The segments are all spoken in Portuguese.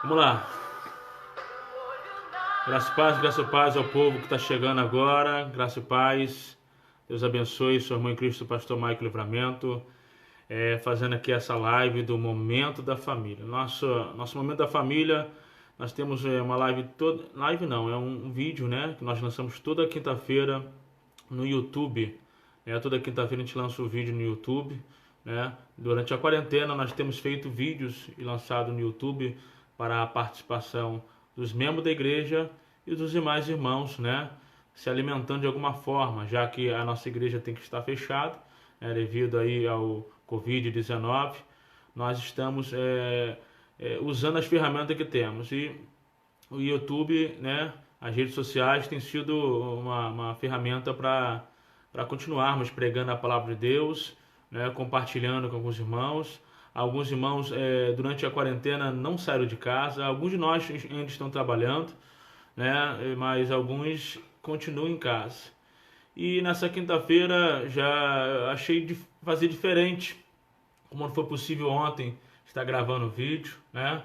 Vamos lá. Graça e paz ao povo que está chegando agora. Graça e paz. Deus abençoe. Sua irmã em Cristo, Pastor Michael Livramento. Fazendo aqui essa live do Momento da Família. Nosso Momento da Família, nós temos uma live toda. Live não, é um vídeo, né? Que nós lançamos toda quinta-feira no YouTube. Toda quinta-feira a gente lança um vídeo no YouTube. Né? Durante a quarentena nós temos feito vídeos e lançado no YouTube para a participação dos membros da igreja e dos demais irmãos, né? Se alimentando de alguma forma, já que a nossa igreja tem que estar fechada, devido aí ao Covid-19, nós estamos usando as ferramentas que temos. E o YouTube, né, as redes sociais têm sido uma ferramenta para continuarmos pregando a palavra de Deus, né, compartilhando com alguns irmãos. Alguns irmãos durante a quarentena não saíram de casa, alguns de nós ainda estão trabalhando, né, mas alguns continuam em casa. E nessa quinta-feira já achei de fazer diferente, como não foi possível ontem estar gravando o vídeo, né?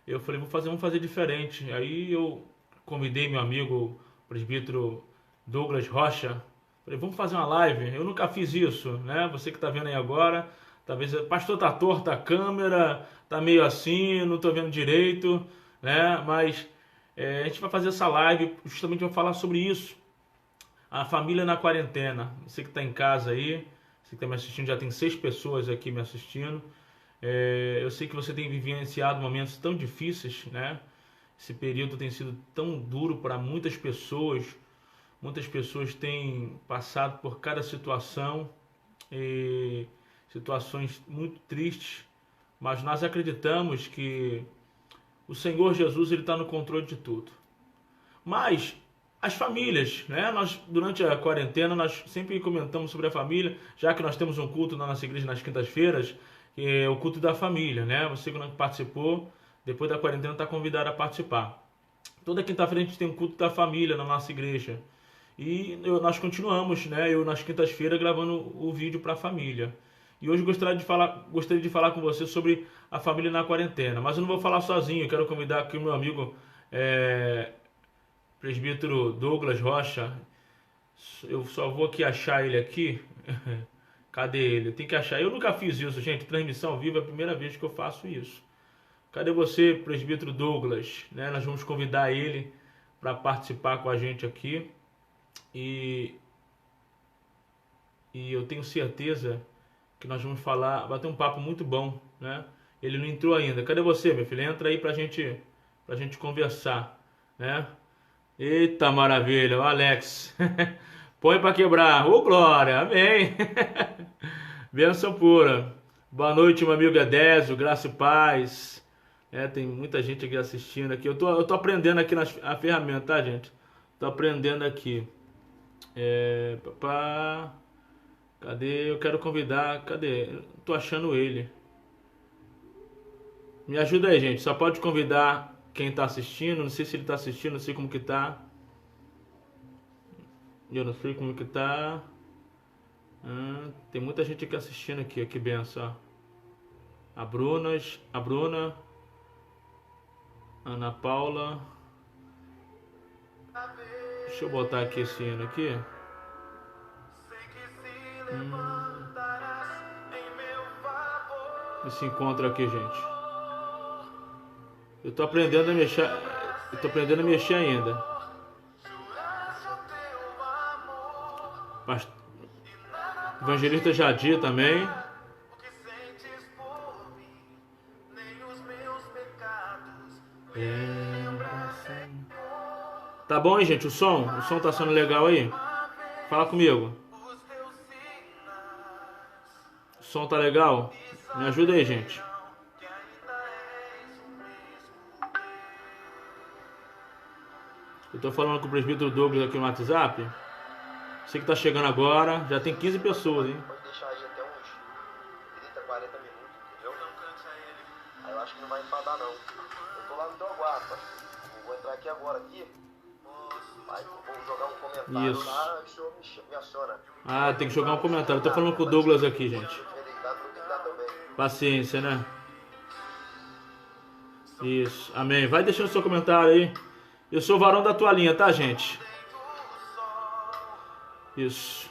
Eu falei, vamos fazer diferente. Aí eu convidei meu amigo, o presbítero Douglas Rocha. Falei, vamos fazer uma live. Eu nunca fiz isso, né? Você que está vendo aí agora, talvez, pastor, tá torta a câmera, tá meio assim, não tô vendo direito, né? Mas a gente vai fazer essa live, justamente vai falar sobre isso. A família na quarentena. Você que está em casa aí, você que está me assistindo, já tem 6 pessoas aqui me assistindo. Eu sei que você tem vivenciado momentos tão difíceis, né? Esse período tem sido tão duro para muitas pessoas. Muitas pessoas têm passado por cada situação, situações muito tristes, mas nós acreditamos que o Senhor Jesus está no controle de tudo. Mas as famílias, né? Nós, durante a quarentena, nós sempre comentamos sobre a família, já que nós temos um culto na nossa igreja nas quintas-feiras, que é o culto da família, né? Você que não participou, depois da quarentena está convidado a participar. Toda quinta-feira a gente tem um culto da família na nossa igreja. E nós continuamos, né? Eu nas quintas-feiras gravando o vídeo para a família. E hoje gostaria de falar com você sobre a família na quarentena. Mas eu não vou falar sozinho, eu quero convidar aqui o meu amigo presbítero Douglas Rocha. Eu só vou aqui achar ele aqui. Cadê ele? Tem que achar. Eu nunca fiz isso, gente. Transmissão ao vivo é a primeira vez que eu faço isso. Cadê você, presbítero Douglas? Né? Nós vamos convidar ele para participar com a gente aqui. E eu tenho certeza que nós vamos bater um papo muito bom, né? Ele não entrou ainda. Cadê você, meu filho? Entra aí pra gente conversar, né? Eita maravilha, o Alex. Põe pra quebrar. Ô glória, amém. Bênção pura. Boa noite, meu amigo Edésio, graça e paz. Tem muita gente aqui assistindo aqui. Eu tô aprendendo aqui a ferramenta, tá, gente? Tô aprendendo aqui. Cadê? Eu quero convidar. Cadê? Eu tô achando ele. Me ajuda aí, gente. Só pode convidar quem tá assistindo. Não sei se ele tá assistindo, não sei como que tá. Eu não sei como que tá. Tem muita gente aqui assistindo aqui. Que benção. A Bruna, Ana Paula. Deixa eu botar aqui esse hino aqui. Esse encontro aqui, gente. Eu tô aprendendo a mexer ainda. Evangelista Jadir também. Tá bom, hein, gente? O som tá sendo legal aí? Fala comigo. O som tá legal? Me ajuda aí, gente. Eu tô falando com o presbítero Douglas aqui no WhatsApp. Você que tá chegando agora, já tem 15 pessoas, hein? Pode deixar aí até uns 30, 40 minutos, entendeu? Não cansa ele. Aí eu acho que não vai enfadar, não. Eu tô lá no teu aguardo, eu vou entrar aqui agora, aqui. Aí vou jogar um comentário Isso. lá, o senhor me aciona. Tem que jogar um comentário. Eu tô falando com o Douglas aqui, gente. Se eu tiver deitado, vou deitar também. Paciência, né? Isso, amém. Vai deixando seu comentário aí. Eu sou o varão da toalhinha, tá, gente? Isso.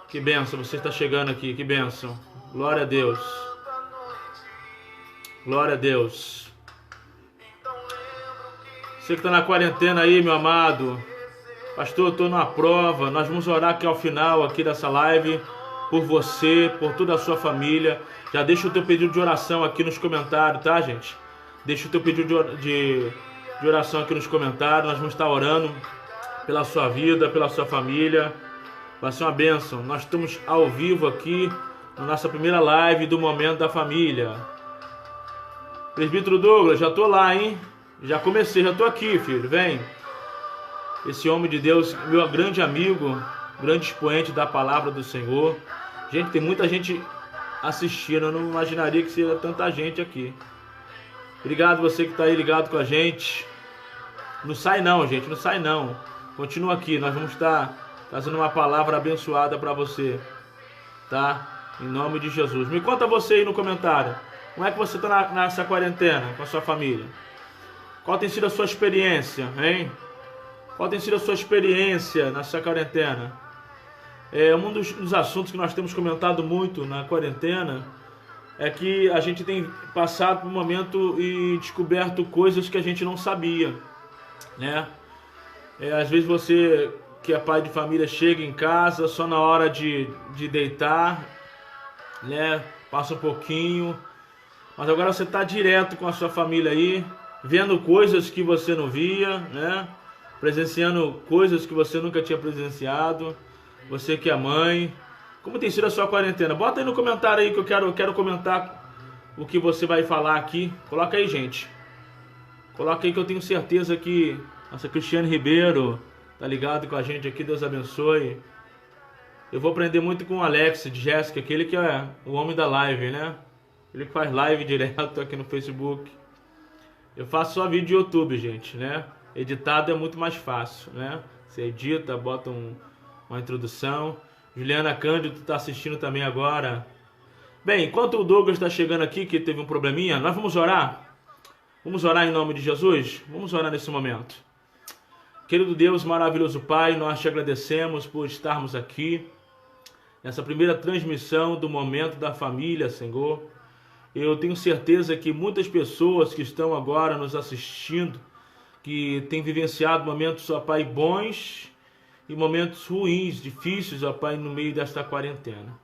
Que bênção, você está chegando aqui, que bênção. Glória a Deus. Glória a Deus. Você que está na quarentena aí, meu amado. Pastor, eu estou numa prova. Nós vamos orar aqui ao final aqui dessa live por você, por toda a sua família. Já deixa o teu pedido de oração aqui nos comentários, tá, gente? Deixa o teu pedido de oração aqui nos comentários. Nós vamos estar orando pela sua vida, pela sua família. Vai ser uma bênção. Nós estamos ao vivo aqui na nossa primeira live do Momento da Família. Presbítero Douglas, já tô lá, hein? Já comecei, já tô aqui, filho. Vem. Esse homem de Deus, meu grande amigo, grande expoente da palavra do Senhor. Gente, tem muita gente assistindo. Eu não imaginaria que seria tanta gente aqui. Obrigado você que está aí ligado com a gente. Não sai não, gente. Não sai não. Continua aqui. Nós vamos estar trazendo uma palavra abençoada para você. Tá? Em nome de Jesus. Me conta você aí no comentário. Como é que você está nessa quarentena com a sua família? Qual tem sido a sua experiência, hein? Qual tem sido a sua experiência nessa quarentena? Um dos assuntos que nós temos comentado muito na quarentena é que a gente tem passado por um momento e descoberto coisas que a gente não sabia, né? Às vezes você, que é pai de família, chega em casa só na hora de deitar, né? Passa um pouquinho, mas agora você está direto com a sua família aí, vendo coisas que você não via, né? Presenciando coisas que você nunca tinha presenciado. Você que é mãe, como tem sido a sua quarentena? Bota aí no comentário aí que eu quero comentar o que você vai falar aqui. Coloca aí, gente. Coloca aí que eu tenho certeza que nossa Cristiane Ribeiro tá ligado com a gente aqui. Deus abençoe. Eu vou aprender muito com o Alex de Jéssica, aquele que é o homem da live, né? Ele que faz live direto aqui no Facebook. Eu faço só vídeo de YouTube, gente, né? Editado é muito mais fácil, né? Você edita, bota uma introdução. Juliana Cândido está assistindo também agora. Bem, enquanto o Douglas está chegando aqui, que teve um probleminha, nós vamos orar? Vamos orar em nome de Jesus? Vamos orar nesse momento. Querido Deus, maravilhoso Pai, nós te agradecemos por estarmos aqui nessa primeira transmissão do Momento da Família, Senhor. Eu tenho certeza que muitas pessoas que estão agora nos assistindo, que têm vivenciado momentos, ó Pai, bons e momentos ruins, difíceis, ó Pai, no meio desta quarentena.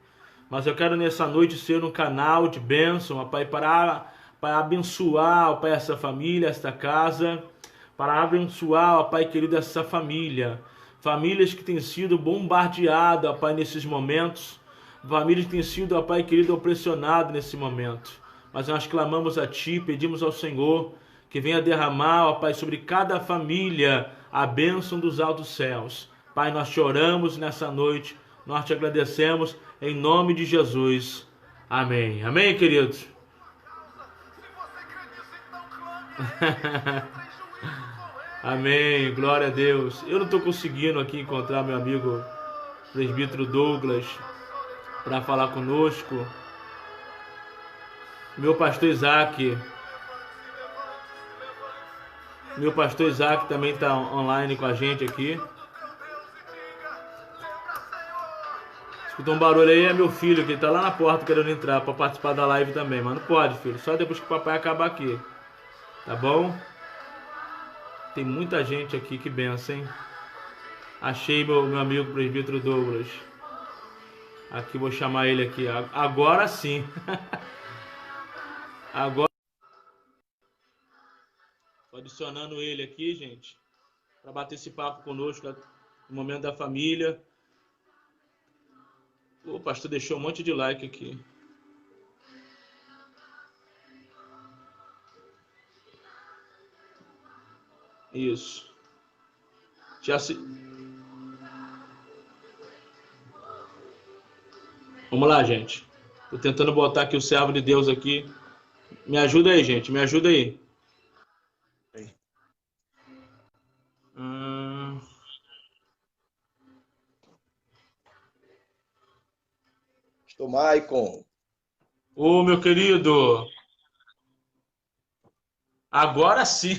Mas eu quero nessa noite ser um canal de bênção, ó Pai, para abençoar, ó Pai, essa família, esta casa, para abençoar, ó Pai querido, essa família. Famílias que têm sido bombardeadas, ó Pai, nesses momentos. Famílias que têm sido, ó Pai querido, opressionadas nesse momento. Mas nós clamamos a Ti, pedimos ao Senhor que venha derramar, ó Pai, sobre cada família a bênção dos altos céus. Pai, nós te oramos nessa noite, nós te agradecemos em nome de Jesus. Amém. Amém, queridos? Amém, glória a Deus. Eu não estou conseguindo aqui encontrar meu amigo presbítero Douglas para falar conosco. Meu pastor Isaac também está online com a gente aqui. Escutou um barulho aí, é meu filho que está lá na porta querendo entrar para participar da live também. Mas não pode, filho, só depois que o papai acabar aqui. Tá bom? Tem muita gente aqui, que benção, hein? Achei meu amigo presbítero Douglas. Aqui, vou chamar ele aqui. Agora sim. Agora. Tô adicionando ele aqui, gente, para bater esse papo conosco no Momento da Família. O pastor deixou um monte de like aqui. Isso. Vamos lá, gente. Tô tentando botar aqui o servo de Deus aqui. Me ajuda aí, gente. Me ajuda aí. Pastor Maicon. Ô, meu querido. Agora sim.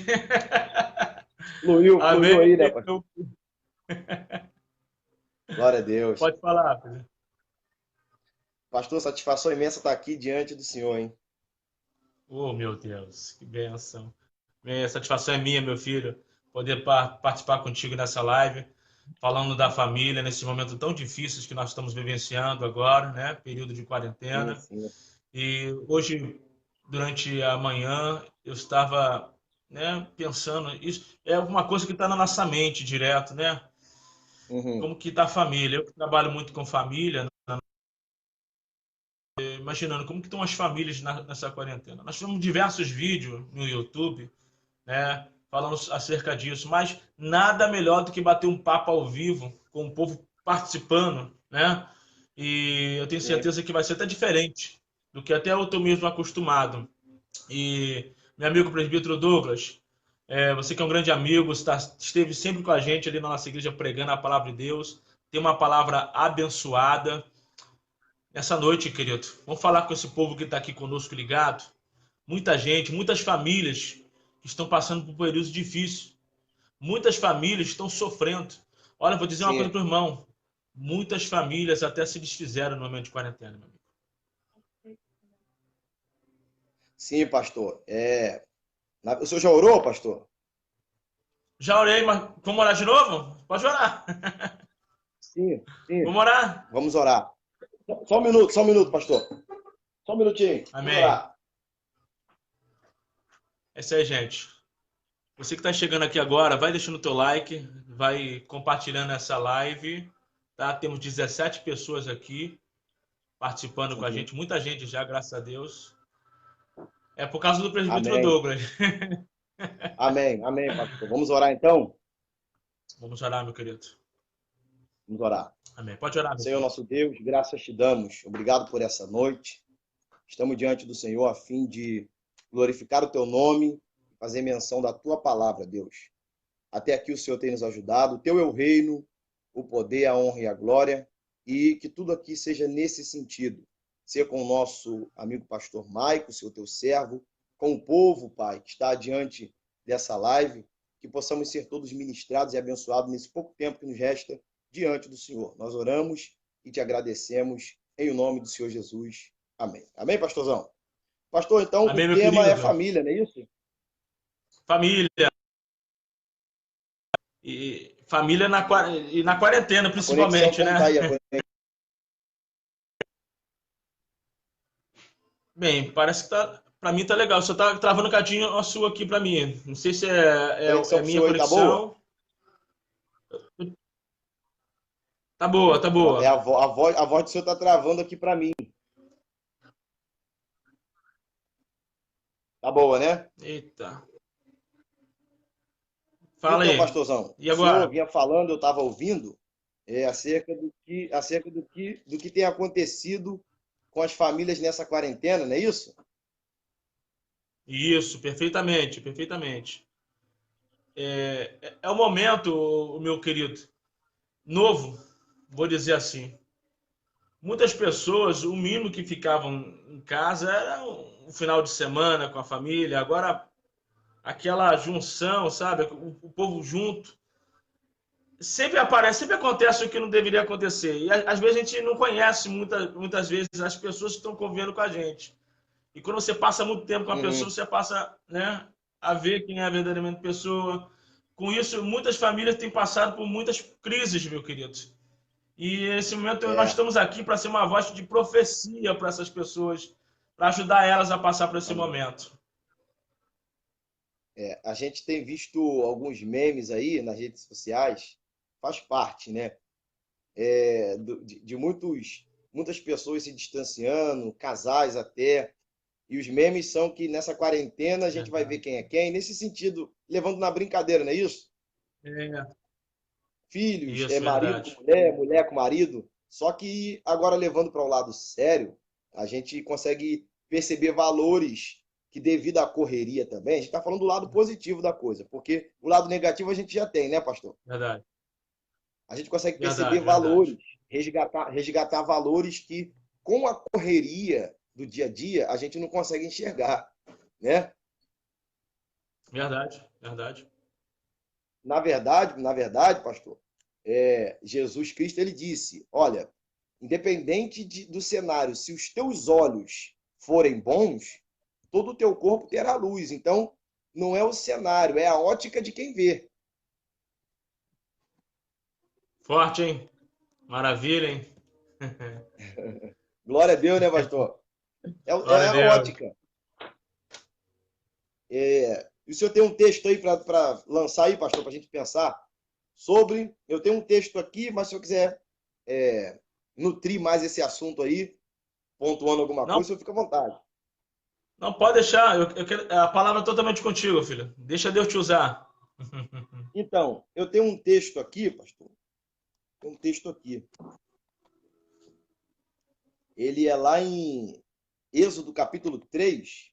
Fluiu Amém. aí, né, pastor? Glória a Deus. Pode falar, filho. Pastor, satisfação imensa estar aqui diante do Senhor, hein? Oh, meu Deus, que bênção. A satisfação é minha, meu filho, poder participar contigo nessa live, falando da família, nesse momento tão difícil que nós estamos vivenciando agora, né? Período de Sim, quarentena. sim. E hoje, durante a manhã, eu estava, né, pensando, isso é uma coisa que está na nossa mente direto, né? Uhum. Como que está a família? Eu que trabalho muito com família, imaginando como que estão as famílias nessa quarentena. Nós tivemos diversos vídeos no YouTube, né, falando acerca disso, mas nada melhor do que bater um papo ao vivo com o povo participando, né? E eu tenho Sim. certeza que vai ser até diferente do que até eu estou mesmo acostumado. E meu amigo presbítero Douglas, você que é um grande amigo, esteve sempre com a gente ali na nossa igreja pregando a palavra de Deus, tem uma palavra abençoada. Nessa noite, querido, vamos falar com esse povo que está aqui conosco ligado. Muita gente, muitas famílias que estão passando por períodos difíceis. Muitas famílias estão sofrendo. Olha, vou dizer uma coisa Sim. para o irmão. Muitas famílias até se desfizeram no momento de quarentena, meu amigo. Sim, pastor. O senhor já orou, pastor? Já orei, mas vamos orar de novo? Pode orar. Sim, sim. Vamos orar? Vamos orar. Só um minuto, pastor. Só um minutinho. Vamos Amém. orar. É isso aí, gente. Você que está chegando aqui agora, vai deixando o teu like, vai compartilhando essa live, tá? Temos 17 pessoas aqui participando com a Uhum. gente, muita gente já, graças a Deus. É por causa do presbítero Amém. Douglas. Amém. Amém, pastor. Vamos orar então? Vamos orar, meu querido. Vamos orar. Amém. Pode orar, meu Senhor filho. nosso Deus, graças te damos. Obrigado por essa noite. Estamos diante do Senhor a fim de glorificar o teu nome e fazer menção da tua palavra, Deus. Até aqui o Senhor tem nos ajudado. O teu é o reino, o poder, a honra e a glória. E que tudo aqui seja nesse sentido. Ser com o nosso amigo pastor Maico, seu teu servo, com o povo, Pai, que está diante dessa live, que possamos ser todos ministrados e abençoados nesse pouco tempo que nos resta diante do Senhor. Nós oramos e te agradecemos em o nome do Senhor Jesus. Amém. Amém, pastorzão? Pastor, então o Amém, meu tema é querido. família, não é isso? Família. E família e na quarentena, A conexão, principalmente, como né? está aí a conexão? Bem, parece que tá. Pra mim tá legal. Só tá travando um cadinho a sua aqui pra mim. Não sei se A conexão é para o minha senhor aí tá boa? conexão. Tá boa, tá É boa. a voz do senhor está travando aqui para mim. Tá boa, né? Eita. Fala Então, aí. pastorzão, E o senhor agora? vinha falando, eu estava ouvindo, do que tem acontecido com as famílias nessa quarentena, não é isso? Isso, perfeitamente, perfeitamente. É o momento, meu querido, novo, vou dizer assim. Muitas pessoas, o mínimo que ficavam em casa era um final de semana com a família. Agora, aquela junção, sabe? O povo junto. Sempre aparece, sempre acontece o que não deveria acontecer. E às vezes a gente não conhece muitas vezes as pessoas que estão convivendo com a gente. E quando você passa muito tempo com a pessoa, Uhum. você passa, né, a ver quem é verdadeiramente a pessoa. Com isso, muitas famílias têm passado por muitas crises, meu querido. E nesse momento nós É, estamos aqui para ser uma voz de profecia para essas pessoas, para ajudar elas a passar por esse amém. momento. A gente tem visto alguns memes aí nas redes sociais, faz parte, né? De muitas pessoas se distanciando, casais até. E os memes são que nessa quarentena a gente vai ver Verdade. quem é quem. Nesse sentido, levando na brincadeira, não é isso? É, Filhos, isso, marido com verdade. mulher, mulher com marido. Só que agora levando para o lado sério, a gente consegue perceber valores que devido à correria também, a gente está falando do lado positivo da coisa, porque o lado negativo a gente já tem, né, pastor? Verdade. A gente consegue perceber Verdade, verdade. valores, resgatar valores que com a correria do dia a dia a gente não consegue enxergar, né? Verdade, verdade. Na verdade, pastor, Jesus Cristo ele disse: olha, independente do cenário, se os teus olhos forem bons, todo o teu corpo terá luz. Então, não é o cenário, é a ótica de quem vê. Forte, hein? Maravilha, hein? Glória a Deus, né, pastor? É Glória a a Deus. ótica. E o senhor tem um texto aí para lançar aí, pastor, para a gente pensar sobre. Eu tenho um texto aqui, mas se eu quiser nutrir mais esse assunto aí, pontuando alguma Não, coisa, o senhor fica à vontade. não pode deixar. A palavra é totalmente contigo, filho. Deixa Deus te usar. Então, eu tenho um texto aqui, pastor. Tem um texto aqui. Ele é lá em Êxodo capítulo 3.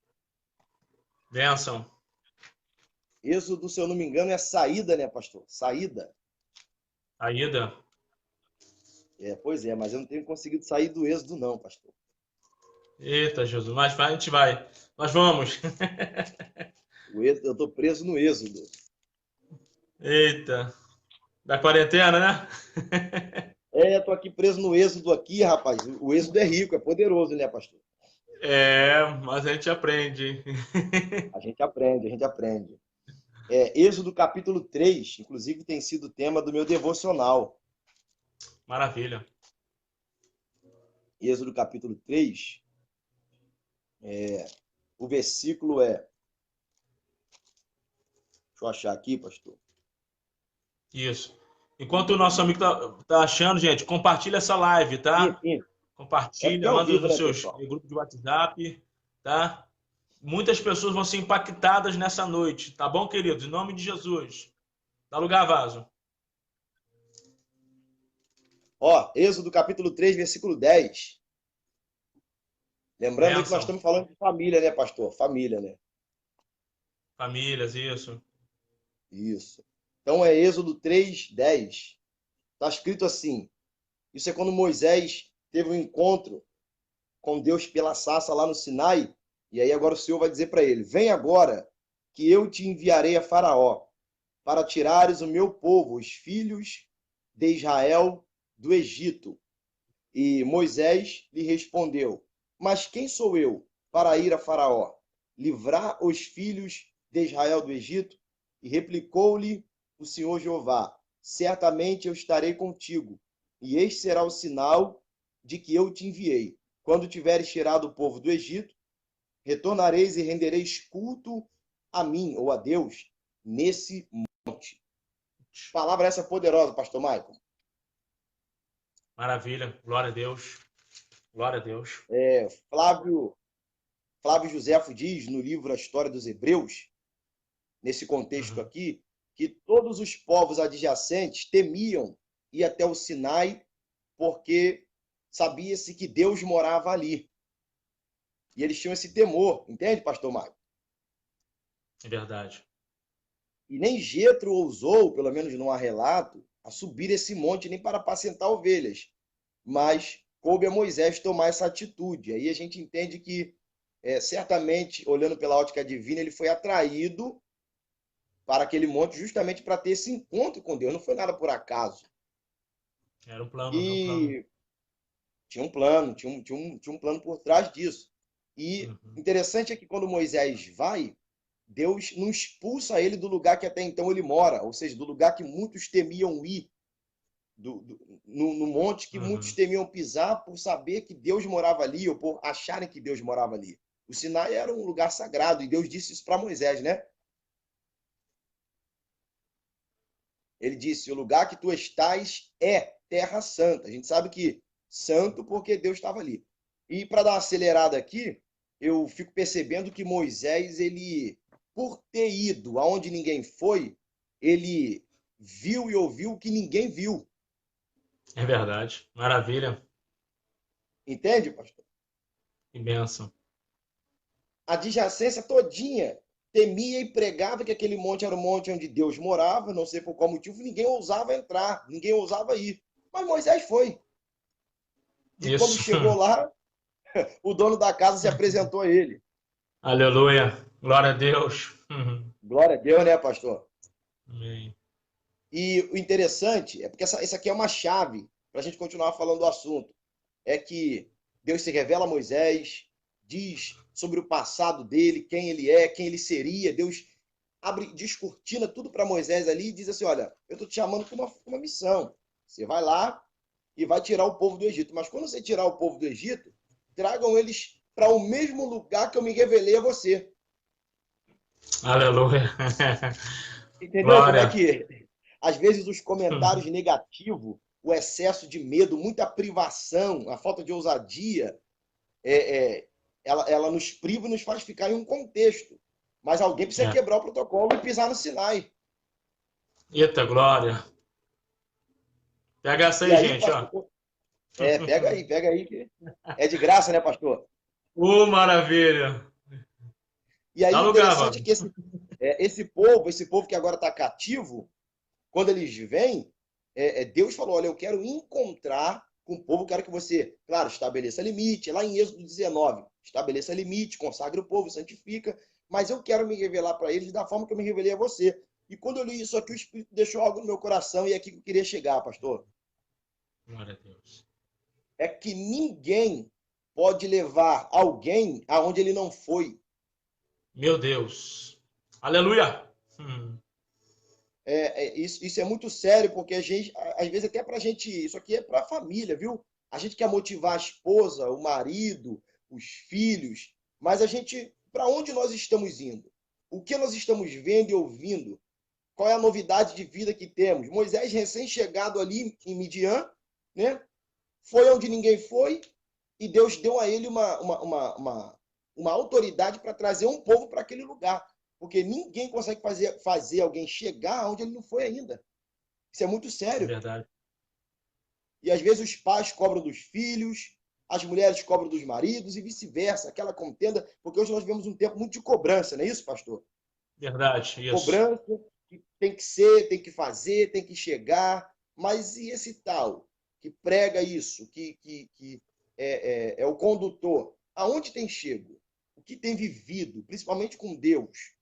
Bênção. Êxodo, se eu não me engano, é saída, né, pastor? Saída. Aida. Pois é, mas eu não tenho conseguido sair do Êxodo, não, pastor. Eita, Jesus. Mas a gente vai. Nós vamos. Eu estou preso no Êxodo. Eita. Da quarentena, né? Tô aqui preso no Êxodo aqui, rapaz. O Êxodo é rico, é poderoso, né, pastor? É, mas a gente aprende. A gente aprende, a gente aprende. Êxodo capítulo 3, inclusive tem sido tema do meu devocional. Maravilha. Êxodo capítulo 3, o versículo é. Deixa eu achar aqui, pastor. Isso. Enquanto o nosso amigo tá achando, gente, compartilha essa live, Sim, tá? sim. É porque é Compartilha, ao manda vivo, nos né, seus pessoal? grupos de WhatsApp, tá? Muitas pessoas vão ser impactadas nessa noite, tá bom, queridos? Em nome de Jesus. Dá lugar, vaso. Êxodo capítulo 3, versículo 10. Lembrando aí que nós Bênção. estamos falando de família, né, pastor? Família, né? Famílias, isso. Isso. Então é Êxodo 3, 10. Está escrito assim. Isso é quando Moisés teve um encontro com Deus pela sarça lá no Sinai. E aí agora o Senhor vai dizer para ele: vem agora, que eu te enviarei a Faraó, para tirares o meu povo, os filhos de Israel, do Egito. E Moisés lhe respondeu: mas quem sou eu para ir a Faraó, livrar os filhos de Israel do Egito? E replicou-lhe o Senhor Jeová: certamente eu estarei contigo, e este será o sinal de que eu te enviei. Quando tiveres tirado o povo do Egito, retornareis e rendereis culto a mim, ou a Deus, nesse monte. Palavra essa poderosa, pastor Michael. Maravilha. Glória a Deus. Glória a Deus. Flávio Josefo diz no livro A História dos Hebreus, nesse contexto Uhum. aqui, que todos os povos adjacentes temiam ir até o Sinai porque sabia-se que Deus morava ali. E eles tinham esse temor, entende, pastor Mário? É verdade. E nem Jetro ousou, pelo menos não há relato, a subir esse monte nem para apacentar ovelhas. Mas coube a Moisés tomar essa atitude. Aí a gente entende que, certamente, olhando pela ótica divina, ele foi atraído para aquele monte justamente para ter esse encontro com Deus. Não foi nada por acaso. Era um plano, era um plano. E tinha um plano, tinha um plano por trás disso. E Uhum. interessante é que quando Moisés vai, Deus não expulsa ele do lugar que até então ele mora, ou seja, do lugar que muitos temiam ir, no monte que muitos Uhum. temiam pisar por saber que Deus morava ali, ou por acharem que Deus morava ali. O Sinai era um lugar sagrado, e Deus disse isso para Moisés, né? Ele disse: o lugar que tu estás é terra santa. A gente sabe que santo porque Deus estava ali. E para dar uma acelerada aqui, eu fico percebendo que Moisés, ele, por ter ido aonde ninguém foi, ele viu e ouviu o que ninguém viu. É verdade. Maravilha. Entende, pastor? Que bênção. A adjacência todinha temia e pregava que aquele monte era o monte onde Deus morava, não sei por qual motivo, ninguém ousava entrar, ninguém ousava ir. Mas Moisés foi. E quando Isso. chegou lá, o dono da casa se apresentou a ele. Aleluia. Glória a Deus. Uhum. Glória a Deus, né, pastor? Amém. E o interessante é porque essa aqui é uma chave para a gente continuar falando do assunto. É que Deus se revela a Moisés, diz sobre o passado dele, quem ele é, quem ele seria. Deus abre, descortina tudo para Moisés ali e diz assim: olha, eu estou te chamando com uma missão. Você vai lá e vai tirar o povo do Egito. Mas quando você tirar o povo do Egito, tragam eles para o mesmo lugar que eu me revelei a você. Aleluia. Entendeu como é Glória. que, às vezes, os comentários negativos, o excesso de medo, muita privação, a falta de ousadia, ela nos priva e nos faz ficar em um contexto. Mas alguém precisa É. quebrar o protocolo e pisar no Sinai. Eita, glória. Pega essa E aí, aí, gente, ó. pastor, pega aí, que é de graça, né, pastor? Maravilha. E aí, Dá o lugar, interessante é mano. que esse povo que agora está cativo, quando eles vêm, Deus falou: olha, eu quero encontrar com o povo, quero que você, claro, estabeleça limite, lá em Êxodo 19, estabeleça limite, consagre o povo, santifica, mas eu quero me revelar para eles da forma que eu me revelei a você. E quando eu li isso aqui, o Espírito deixou algo no meu coração, e é aqui que eu queria chegar, pastor. Glória a Deus. É que ninguém pode levar alguém aonde ele não foi. Meu Deus. Aleluia. Isso é muito sério, porque a gente, às vezes, até para a gente, isso aqui é para a família, viu? A gente quer motivar a esposa, o marido, os filhos, mas a gente, para onde nós estamos indo? O que nós estamos vendo e ouvindo? Qual é a novidade de vida que temos? Moisés, recém-chegado ali em Midian, né? Foi onde ninguém foi, e Deus deu a ele uma autoridade para trazer um povo para aquele lugar. Porque ninguém consegue fazer alguém chegar onde ele não foi ainda. Isso é muito É sério. verdade. E às vezes os pais cobram dos filhos, as mulheres cobram dos maridos e vice-versa, aquela contenda, porque hoje nós vivemos um tempo muito de cobrança, não é isso, pastor? Verdade, isso. Cobrança, que tem que ser, tem que fazer, tem que chegar, mas e esse tal que prega isso, que é o condutor? Aonde tem chego? O que tem vivido, principalmente com Deus,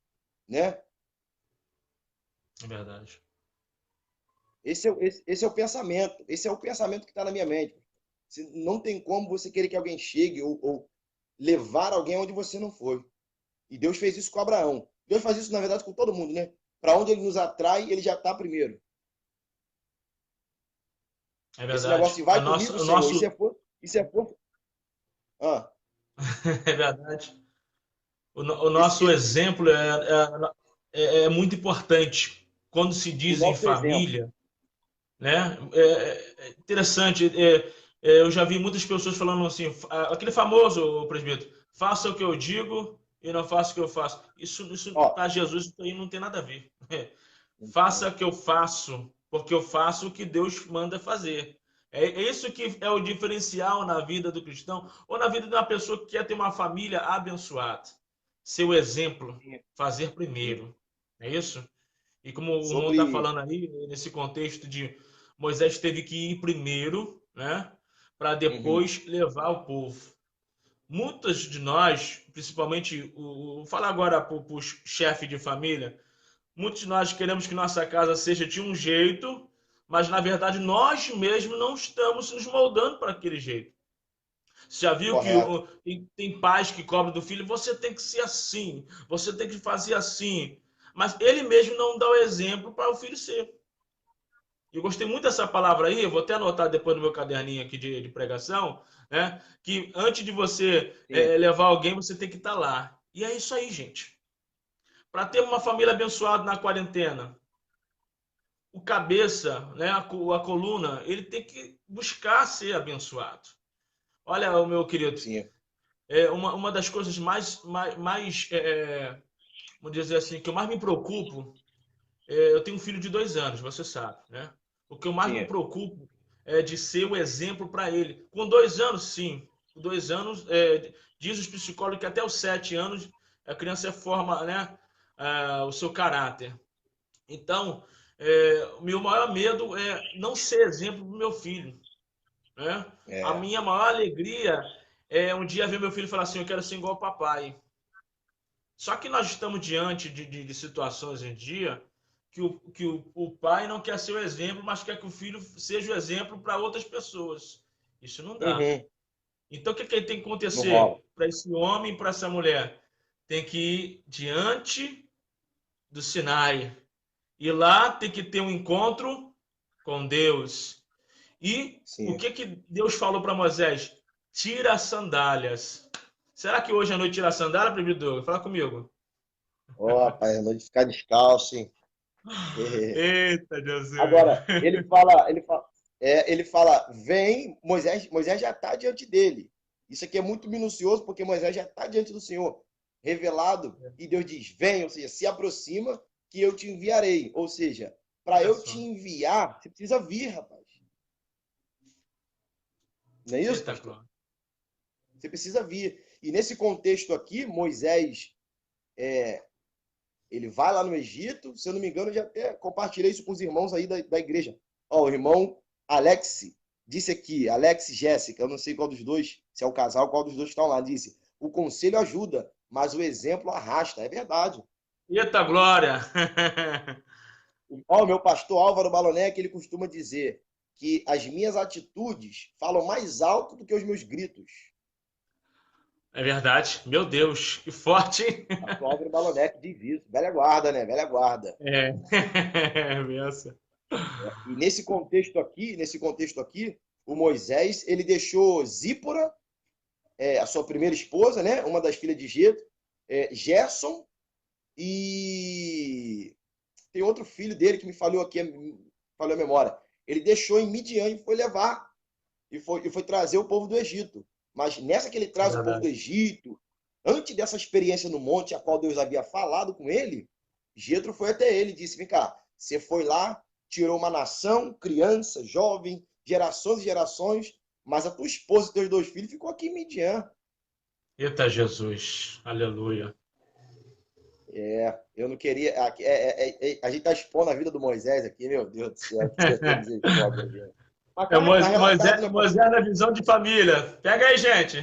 né? É verdade. Esse é o pensamento. Esse é o pensamento que está na minha mente. Não tem como você querer que alguém chegue ou levar alguém onde você não foi. E Deus fez isso com Abraão. Deus faz isso, na verdade, com todo mundo, né? Para onde ele nos atrai, ele já está primeiro. É Esse verdade. negócio de vai comigo, O Senhor. nosso... Isso é for... Ah, É verdade. O esse, nosso esse, exemplo é muito importante. Quando se o diz em nosso exemplo. família, né? É interessante. Eu já vi muitas pessoas falando assim, aquele famoso presbítero, faça o que eu digo e não faça o que eu faço. Isso Ó, para Jesus isso aí não tem nada a ver. Faça o que eu faço, porque eu faço o que Deus manda fazer. É isso que é o diferencial na vida do cristão ou na vida de uma pessoa que quer ter uma família abençoada. Seu exemplo, fazer primeiro. É isso? E como o irmão está sobre. falando aí, nesse contexto de Moisés teve que ir primeiro, né? Para Uhum. depois levar o povo. Muitos de nós, principalmente, vou falar agora para os chefes de família, muitos de nós queremos que nossa casa seja de um jeito, mas na verdade nós mesmos não estamos nos moldando para aquele jeito. Você já viu que Correto. tem pais que cobram do filho, você tem que ser assim, você tem que fazer assim, mas ele mesmo não dá o exemplo para o filho ser. Eu gostei muito dessa palavra aí, eu vou até anotar depois no meu caderninho aqui de pregação, né? Que antes de você Sim. levar alguém, você tem que estar lá. E é isso aí, gente. Para ter uma família abençoada na quarentena, o cabeça, né, a coluna, ele tem que buscar ser abençoado. Olha, o meu querido, Sim. uma das coisas vamos dizer assim, que eu mais me preocupo, eu tenho um filho de 2 anos, você sabe, né? O que eu mais me Sim. preocupo é de ser o exemplo para ele. Com 2 anos, sim. Com 2 anos, diz os psicólogos que até os 7 anos a criança forma, né, o seu caráter. Então, o meu maior medo é não ser exemplo para o meu filho, né? A É. minha maior alegria é um dia ver meu filho falar assim, eu quero ser igual ao papai. Só que nós estamos diante de situações em dia que o pai não quer ser o exemplo, mas quer que o filho seja o exemplo para outras pessoas. Isso não dá. Uhum. Então, o que tem que Não rola. acontecer para esse homem e para essa mulher? Tem que ir diante do Sinai. E lá tem que ter um encontro com Deus. E o Sim. que Deus falou para Moisés? Tira as sandálias. Será que hoje à noite tira a sandália, proibidor? Fala comigo. Ó, rapaz, é noite de ficar descalço, hein? Eita, Jesus. Agora, ele fala, vem, Moisés já está diante dele. Isso aqui é muito minucioso, porque Moisés já está diante do Senhor, revelado, e Deus diz, vem, ou seja, se aproxima, que eu te enviarei. Ou seja, para Olha eu te só. enviar, você precisa vir, rapaz. Não é isso, Eita, pastor? glória. Você precisa vir. E nesse contexto aqui, Moisés, ele vai lá no Egito, se eu não me engano, eu já até compartilhei isso com os irmãos aí da igreja. Ó, o irmão Alex disse aqui, Alex e Jéssica, eu não sei qual dos dois, se é o casal, qual dos dois estão lá, disse, o conselho ajuda, mas o exemplo arrasta. É verdade. Eita, glória. Ó, o meu pastor Álvaro Balonec, ele costuma dizer que as minhas atitudes falam mais alto do que os meus gritos. É verdade. Meu Deus, que forte, hein? Pastor Álvaro Balonec diz isso. Velha guarda, né? Velha guarda. É. Benção. E nesse contexto aqui, o Moisés, ele deixou Zípora, a sua primeira esposa, né? Uma das filhas de Jetro, Gerson, e tem outro filho dele que me falhou aqui, falhou a memória. Ele deixou em Midian e foi levar, e foi trazer o povo do Egito. Mas nessa que ele É traz o povo do verdade. Egito, antes dessa experiência no monte, a qual Deus havia falado com ele, Jetro foi até ele e disse, vem cá, você foi lá, tirou uma nação, criança, jovem, gerações e gerações, mas a tua esposa e teus dois filhos ficou aqui em Midian. Eita, Jesus. Aleluia. Eu não queria. A gente está expondo a vida do Moisés aqui, meu Deus do céu, que Deus tem misericórdia, gente. Mas tá relatado, Moisés, né, Moisés pastor? na visão de família. Pega aí, gente.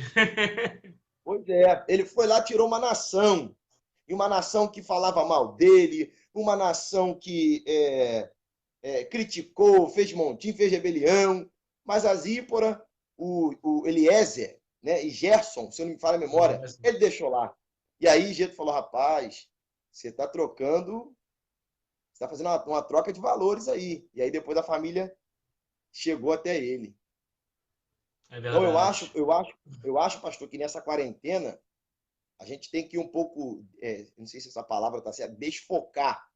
Pois é, ele foi lá, tirou uma nação, e uma nação que falava mal dele, uma nação que criticou, fez montim, fez rebelião, mas a Zípora, o Eliezer, né, e Gerson, se eu não me falha a memória, ele deixou lá. E aí Jetro falou, rapaz, você está trocando, você está fazendo uma troca de valores aí. E aí depois a família chegou até ele. É Então verdade. eu acho, pastor, que nessa quarentena a gente tem que ir um pouco, não sei se essa palavra está certa, desfocar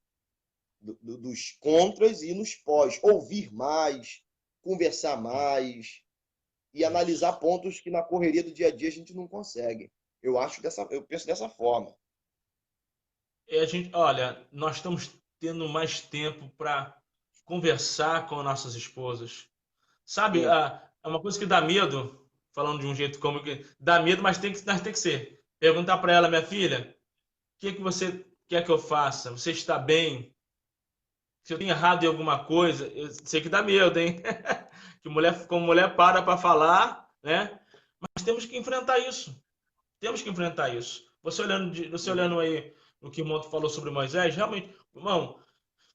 dos contras e nos pós, ouvir mais, conversar mais e analisar Isso. pontos que na correria do dia a dia a gente não consegue. Eu penso dessa forma. E a gente, olha, nós estamos tendo mais tempo para conversar com nossas esposas. Sabe, Sim, é uma coisa que dá medo, falando de um jeito como que dá medo, mas tem que ser. Perguntar para ela, minha filha, o que você quer que eu faça? Você está bem? Se eu tenho errado em alguma coisa, eu sei que dá medo, hein? Que mulher, como mulher para falar, né? Mas temos que enfrentar isso. Temos que enfrentar isso. Você olhando aí o que o Monto falou sobre Moisés, realmente, irmão,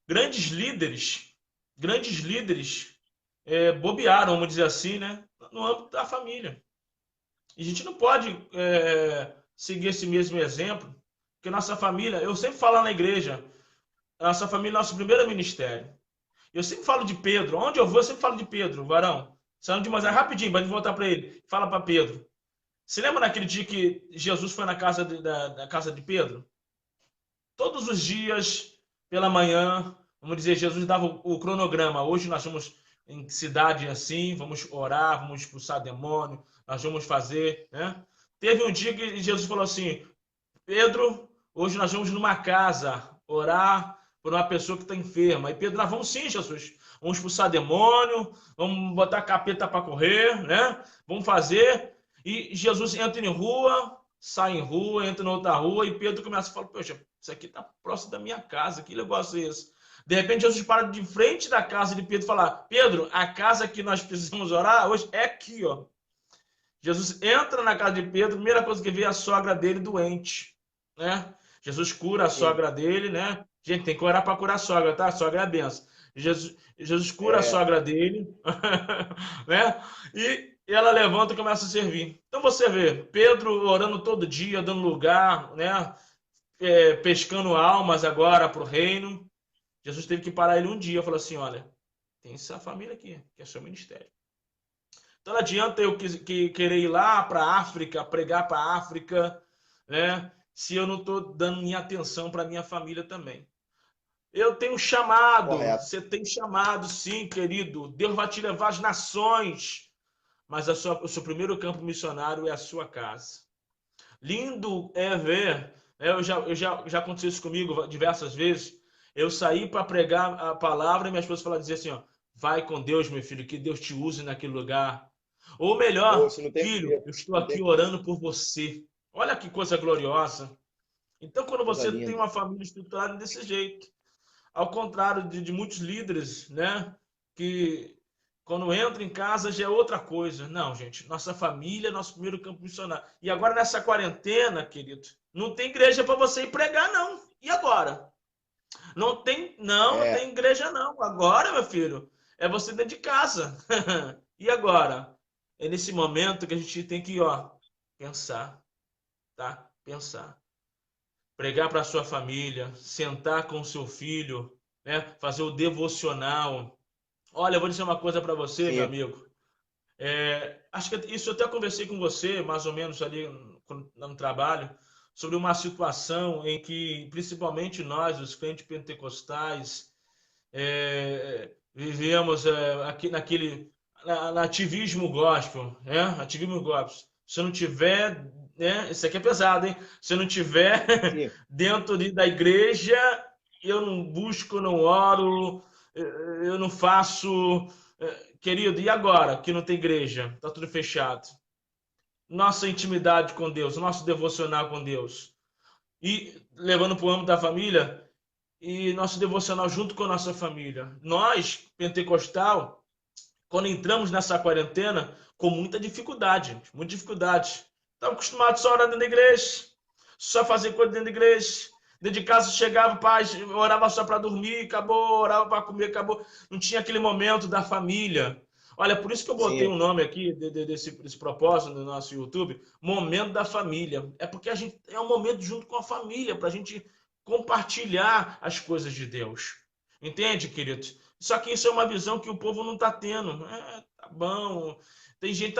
grandes líderes bobearam, vamos dizer assim, né? No âmbito da família. E a gente não pode seguir esse mesmo exemplo, porque nossa família, eu sempre falo na igreja, a nossa família é nosso primeiro ministério. Eu sempre falo de Pedro, onde eu vou, eu sempre falo de Pedro, varão. Saindo de Moisés, rapidinho, para voltar para ele. Fala para Pedro. Você lembra naquele dia que Jesus foi na casa da casa de Pedro? Todos os dias, pela manhã, vamos dizer, Jesus dava o cronograma. Hoje nós vamos em cidade assim, vamos orar, vamos expulsar demônio, nós vamos fazer, né? Teve um dia que Jesus falou assim, Pedro, hoje nós vamos numa casa orar por uma pessoa que está enferma. E Pedro, nós vamos sim, Jesus. Vamos expulsar demônio, vamos botar capeta para correr, né? Vamos fazer. E Jesus entra em rua, sai em rua, entra em outra rua, e Pedro começa a falar, poxa, isso aqui está próximo da minha casa, que negócio é esse? De repente, Jesus para de frente da casa de Pedro e fala, Pedro, a casa que nós precisamos orar hoje é aqui, ó. Jesus entra na casa de Pedro, a primeira coisa que vê é a sogra dele doente, né? Jesus cura a Sim. sogra dele, né? Gente, tem que orar para curar a sogra, tá? A sogra é a benção. Jesus cura a É, sogra dele, né? E ela levanta e começa a servir. Então você vê, Pedro orando todo dia, dando lugar, né? Pescando almas agora para o reino. Jesus teve que parar ele um dia e falou assim: olha, tem essa família aqui, que é seu ministério. Então não adianta eu querer ir lá para a África, pregar para a África, né? Se eu não estou dando minha atenção para minha família também. Eu tenho chamado, correto. você tem chamado, sim, querido. Deus vai te levar às nações, mas o seu primeiro campo missionário é a sua casa. Lindo é ver, já aconteceu isso comigo diversas vezes. Eu saí para pregar a palavra e minha esposa dizia assim: ó, vai com Deus, meu filho, que Deus te use naquele lugar. Ou Pô, melhor, isso não tem filho, preço. eu estou Não tem aqui preço. orando por você. Olha que coisa gloriosa. Então, quando Coisa você tem linda. uma família estruturada desse jeito, ao contrário de muitos líderes, né? Que quando entra em casa já é outra coisa. Não, gente, nossa família é nosso primeiro campo missionário. E agora nessa quarentena, querido, não tem igreja para você ir pregar, não. E agora? Não É, tem igreja, não. Agora, meu filho, é você dentro de casa. E agora? É nesse momento que a gente tem que, ó, pensar, tá? Pensar, pregar para sua família, sentar com seu filho, né? Fazer o devocional. Olha, eu vou dizer uma coisa para você, meu sim. amigo. Acho que isso eu até conversei com você, mais ou menos ali no trabalho, sobre uma situação em que, principalmente nós, os crentes pentecostais, vivemos aqui no ativismo gospel, né? Ativismo gospel. Se não tiver, né? Isso aqui é pesado, hein? Se não tiver Sim. dentro da igreja, eu não busco, não oro, eu não faço. Querido, e agora que não tem igreja? Tá tudo fechado. Nossa intimidade com Deus, nosso devocional com Deus. E levando para o âmbito da família, e nosso devocional junto com a nossa família. Nós, pentecostal, quando entramos nessa quarentena, com muita dificuldade, gente, muita dificuldade. Estava acostumado só a orar dentro da igreja, só fazer coisa dentro da igreja. Dentro de casa chegava, pai, orava só para dormir, acabou, orava para comer, acabou. Não tinha aquele momento da família. Olha, por isso que eu botei Sim. um nome aqui desse propósito no nosso YouTube, Momento da Família. É porque a gente é um momento junto com a família, para a gente compartilhar as coisas de Deus. Entende, querido? Só que isso é uma visão que o povo não está tendo. Tá bom. Tem gente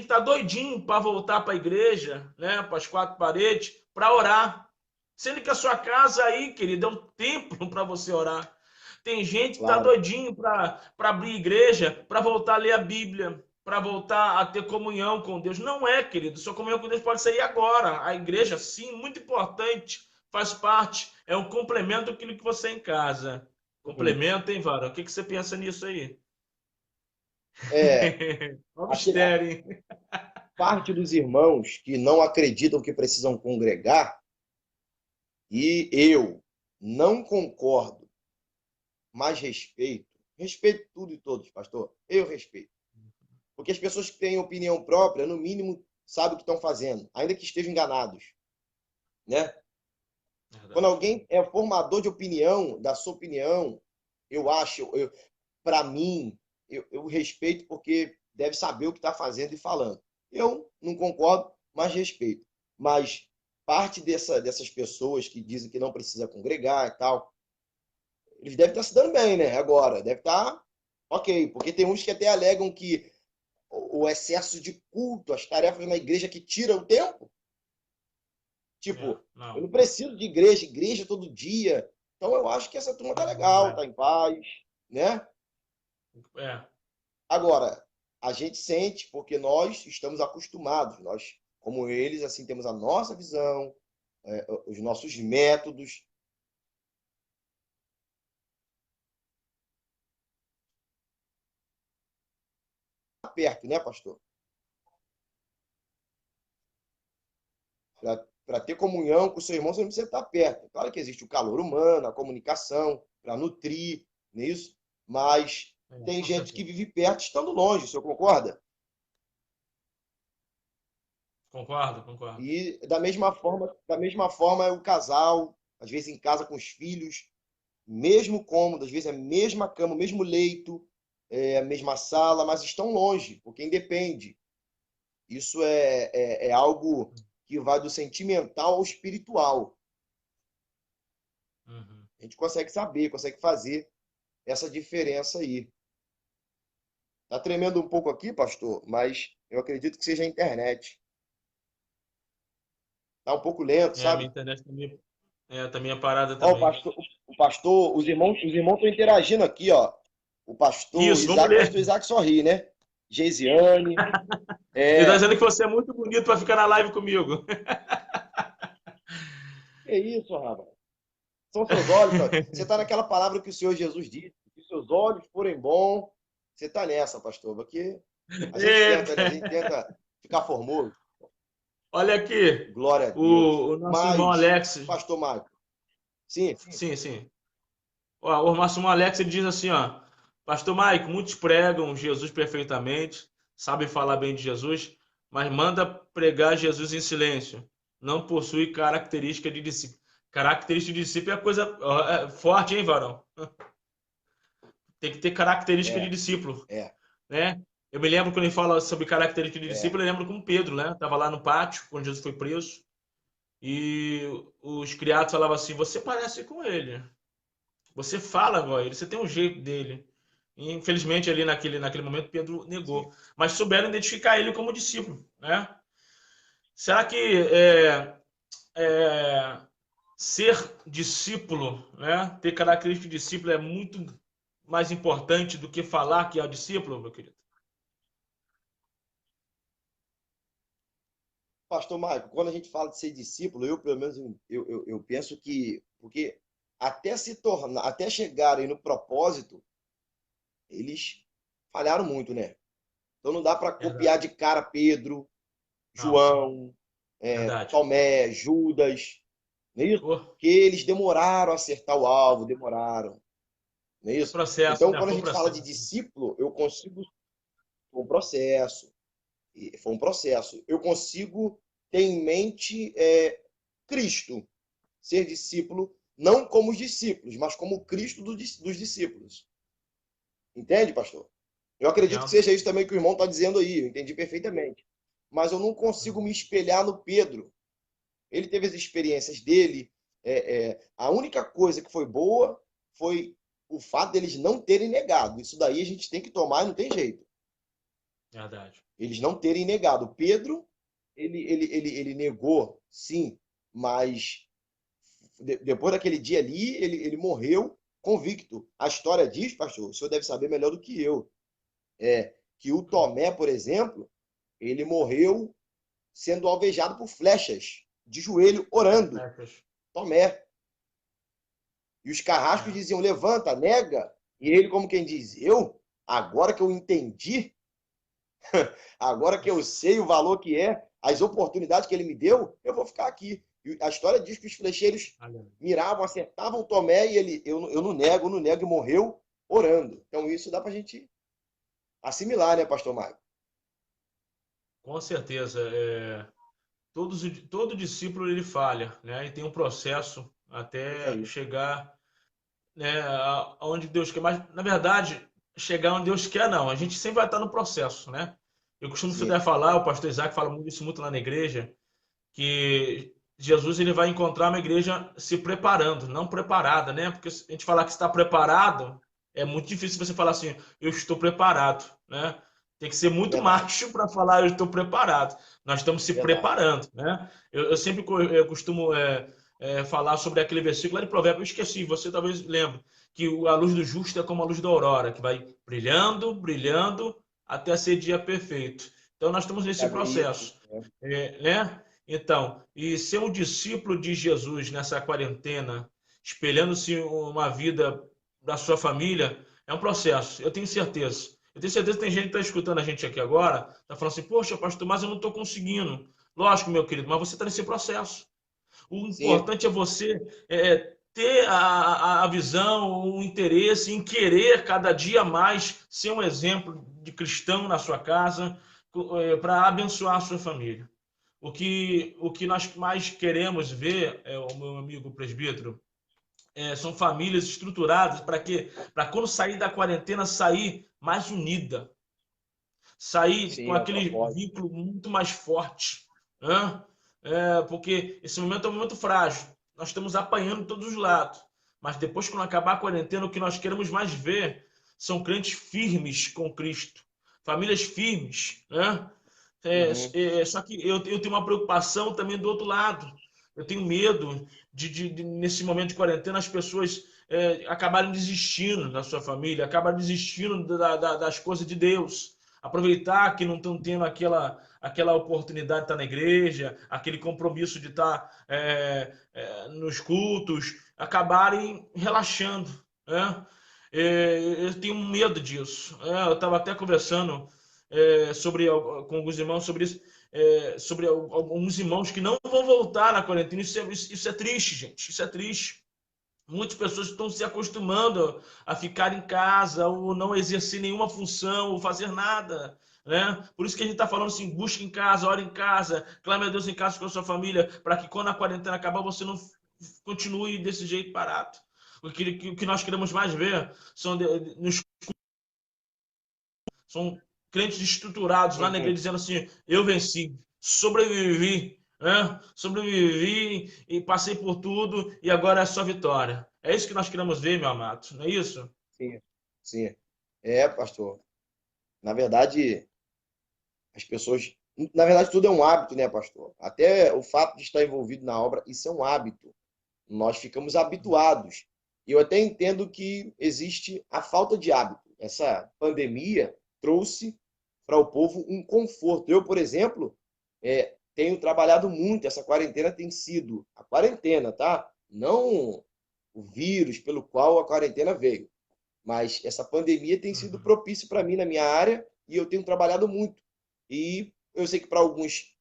que tá doidinho para voltar para a igreja, né? Para as quatro paredes, para orar. Sendo que a sua casa aí, querido, é um templo para você orar. Tem gente que tá Claro. doidinho para abrir igreja, para voltar a ler a Bíblia, para voltar a ter comunhão com Deus. Não é, querido. Sua comunhão com Deus pode sair agora. A igreja, sim, muito importante, faz parte, é um complemento daquilo que você é em casa. Uhum. Complemento, hein, Vara? O que você pensa nisso aí? É, Olha o aquele, a mistério, hein? parte dos irmãos que não acreditam que precisam congregar, e eu não concordo, mas respeito. Respeito tudo e todos, pastor. Eu respeito. Porque as pessoas que têm opinião própria, no mínimo, sabem o que estão fazendo, ainda que estejam enganados, né? Quando Verdade. alguém é formador de opinião, da sua opinião, eu acho, para mim, eu respeito porque deve saber o que está fazendo e falando. Eu não concordo, mas respeito. Mas parte dessas pessoas que dizem que não precisa congregar e tal, eles devem estar se dando bem, né? Agora, deve estar ok, porque tem uns que até alegam que o excesso de culto, as tarefas na igreja que tiram o tempo. Tipo, eu Não. não preciso de igreja, igreja todo dia. Então eu acho que essa turma tá Não legal, é. tá em paz, né? É. Agora, a gente sente porque nós estamos acostumados, nós, como eles, assim, temos a nossa visão, os nossos métodos. Perto, né, pastor? Para ter comunhão com o seu irmão, você não precisa estar perto. Claro que existe o calor humano, a comunicação, para nutrir, não é isso? Mas tem Com gente que certeza. vive perto estando longe, o senhor concorda? Concordo, concordo. E da mesma forma é o casal, às vezes em casa com os filhos, mesmo cômodo, às vezes é a mesma cama, o mesmo leito, a mesma sala, mas estão longe, porque independe. Isso é algo que vai do sentimental ao espiritual. Uhum. A gente consegue saber, consegue fazer essa diferença aí. Tá tremendo um pouco aqui, pastor, mas eu acredito que seja a internet. Tá um pouco lento, A minha sabe? internet também, também é parada Ó, também. o pastor, os irmãos estão interagindo aqui, ó. O pastor Isso, vamos Isaac, pastor ler. Isaac sorri, né? Geisiane, Ele está é. dizendo que você é muito bonito para ficar na live comigo. Que isso, rapaz? São seus olhos, pastor. Você está naquela palavra que o Senhor Jesus disse, que seus olhos forem bons. Você está nessa, pastor, porque a gente tenta, né? A Eita. gente tenta ficar formoso. Olha aqui, Glória a Deus. o nosso irmão Mas, Alex. pastor Marco, sim, Sim, sim. Ó, o nosso irmão Alex ele diz assim, ó, Pastor Maico, muitos pregam Jesus perfeitamente, sabem falar bem de Jesus, mas manda pregar Jesus em silêncio. Não possui característica de discípulo. Característica de discípulo é coisa forte, hein, varão? Tem que ter característica de é, discípulo, é, né? Eu me lembro quando ele fala sobre característica de é. discípulo, eu lembro como Pedro, né? Estava lá no pátio, quando Jesus foi preso, e os criados falavam assim, você parece com ele. Você fala igual a ele, você tem um jeito dele. E, infelizmente, ali naquele momento, Pedro Sim. negou. Mas souberam identificar ele como discípulo, né? Será que é, ser discípulo, né? Ter característica de discípulo é muito mais importante do que falar que é o discípulo, meu querido? Pastor Marco, quando a gente fala de ser discípulo, eu pelo menos eu penso que, porque até chegarem no propósito, eles falharam muito, né? Então não dá para copiar Verdade. de cara Pedro, Não, João, verdade. Tomé, Judas, não é isso? Oh, Porque eles demoraram a acertar o alvo, demoraram, não é foi isso? processo, Então, né? quando a Foi gente fala de processo. discípulo, eu consigo, foi um processo, foi um processo. Eu consigo ter em mente Cristo, ser discípulo, não como os discípulos, mas como Cristo dos discípulos. Entende, pastor? Eu acredito que Não. seja isso também que o irmão está dizendo aí, eu entendi perfeitamente. Mas eu não consigo me espelhar no Pedro. Ele teve as experiências dele. A única coisa que foi boa foi o fato deles não terem negado. Isso daí a gente tem que tomar e não tem jeito. Verdade. Eles não terem negado. Pedro, ele negou, sim, mas depois daquele dia ali, ele morreu convicto. A história diz, pastor, o senhor deve saber melhor do que eu, que o Tomé, por exemplo, ele morreu sendo alvejado por flechas, de joelho, orando. Tomé. E os carrascos É. diziam, levanta, nega. E ele, como quem diz, agora que eu entendi, agora que eu sei o valor que é, as oportunidades que ele me deu, eu vou ficar aqui. E a história diz que os flecheiros miravam, acertavam Tomé e ele, eu não nego, e morreu orando. Então isso dá para a gente assimilar, né, pastor Mário? Com certeza. Todo discípulo ele falha, né? E tem um processo Isso até aí. chegar, né, aonde Deus quer. Mas, na verdade, chegar onde Deus quer, não. A gente sempre vai estar no processo, né? Eu costumo Sim, estudar falar, o pastor Isaac fala isso muito lá na igreja, que Jesus ele vai encontrar uma igreja se preparando, não preparada, né? Porque se a gente falar que está preparado, é muito difícil você falar assim, eu estou preparado, né? Tem que ser é muito verdade. macho para falar eu estou preparado. Nós estamos É se verdade. preparando, né? Eu sempre costumo falar sobre aquele versículo lá de Provérbios, eu esqueci, você talvez lembre, que a luz do justo é como a luz da aurora, que vai brilhando, brilhando, até ser dia perfeito. Então nós estamos nesse Isso. processo, né? Então, e ser um discípulo de Jesus nessa quarentena, espelhando-se uma vida da sua família, é um processo, eu tenho certeza. Eu tenho certeza que tem gente que está escutando a gente aqui agora, está falando assim, poxa, pastor, mas eu não estou conseguindo. Lógico, meu querido, mas você está nesse processo. O Sim, importante é você ter a visão, o interesse em querer cada dia mais ser um exemplo de cristão na sua casa para abençoar a sua família. o que nós mais queremos ver, o meu amigo presbítero, são famílias estruturadas para quê? Para quando sair da quarentena, sair mais unida, sair com Sim, é o aquele propósito. vínculo muito mais forte, né? Porque esse momento é um momento frágil. Nós estamos apanhando de todos os lados. Mas depois, quando acabar a quarentena, o que nós queremos mais ver são crentes firmes com Cristo, famílias firmes, né? Uhum. Só que eu tenho uma preocupação também do outro lado. Eu tenho medo nesse momento de quarentena, as pessoas acabarem desistindo da sua família, acabarem desistindo das coisas de Deus. Aproveitar que não estão tendo aquela oportunidade de estar na igreja, aquele compromisso de estar nos cultos, acabarem relaxando, né? Eu tenho medo disso. Eu estava até conversando com alguns irmãos sobre isso, sobre alguns irmãos que não vão voltar na quarentena. Isso é triste, gente. Isso é triste. Muitas pessoas estão se acostumando a ficar em casa ou não exercer nenhuma função ou fazer nada, né? Por isso que a gente está falando assim, busque em casa, ore em casa, clame a Deus em casa com a sua família, para que quando a quarentena acabar você não continue desse jeito parado. O que nós queremos mais ver são crentes estruturados lá na igreja Uhum. dizendo assim: eu venci, sobrevivi, né? Sobrevivi e passei por tudo e agora é só vitória. É isso que nós queremos ver, meu amado, não é isso? Sim, sim. É, pastor. Na verdade, as pessoas. Na verdade, tudo é um hábito, né, pastor? Até o fato de estar envolvido na obra, isso é um hábito. Nós ficamos habituados. E eu até entendo que existe a falta de hábito. Essa pandemia trouxe para o povo um conforto. Eu, por exemplo, tenho trabalhado muito. Essa quarentena tem sido a quarentena, tá? Não o vírus pelo qual a quarentena veio. Mas essa pandemia tem sido Uhum. propício para mim na minha área e eu tenho trabalhado muito. E eu sei que para alguns,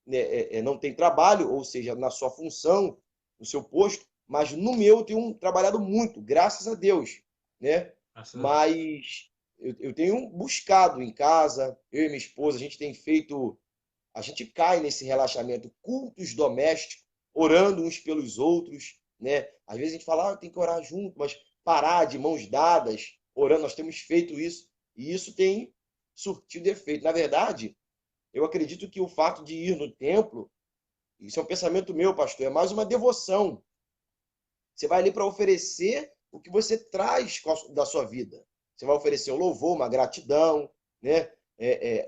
né, não tem trabalho, ou seja, na sua função, no seu posto, mas no meu eu tenho trabalhado muito, graças a Deus, né? Graças a Deus. Mas eu tenho buscado em casa, eu e minha esposa, a gente tem feito, a gente cai nesse relaxamento, cultos domésticos, orando uns pelos outros, né? Às vezes a gente fala, tem que orar junto, mas parar de mãos dadas, orando, nós temos feito isso, e isso tem surtido efeito. Na verdade, eu acredito que o fato de ir no templo, isso é um pensamento meu, pastor, é mais uma devoção. Você vai ali para oferecer o que você traz da sua vida. Você vai oferecer um louvor, uma gratidão, né?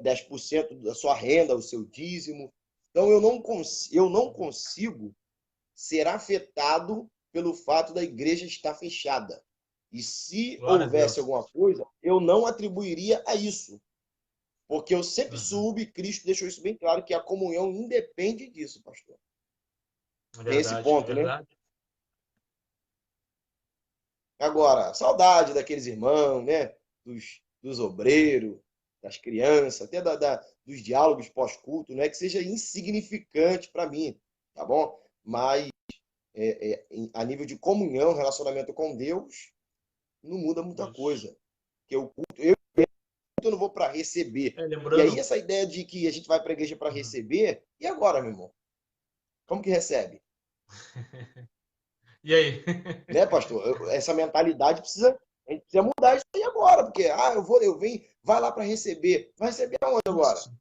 10% da sua renda, o seu dízimo. Então eu não consigo ser afetado pelo fato da igreja estar fechada. E se Glória a houvesse Deus. alguma coisa, eu não atribuiria a isso. Porque eu sempre Uhum. soube, Cristo deixou isso bem claro, que a comunhão independe disso, pastor. É Tem esse verdade, é ponto, né? verdade. Agora, saudade daqueles irmãos, né? Dos obreiros, das crianças, até dos diálogos pós-culto, não é que seja insignificante para mim, tá bom? Mas a nível de comunhão, relacionamento com Deus, não muda muita Isso. coisa. Porque eu não vou para receber. E aí Lembrando. essa ideia de que a gente vai para a igreja para Uhum. receber, e agora, meu irmão? Como que recebe? E aí? Né, pastor? Essa mentalidade precisa, a gente precisa mudar isso aí agora, porque eu venho, vai lá para receber. Vai receber aonde agora? Isso.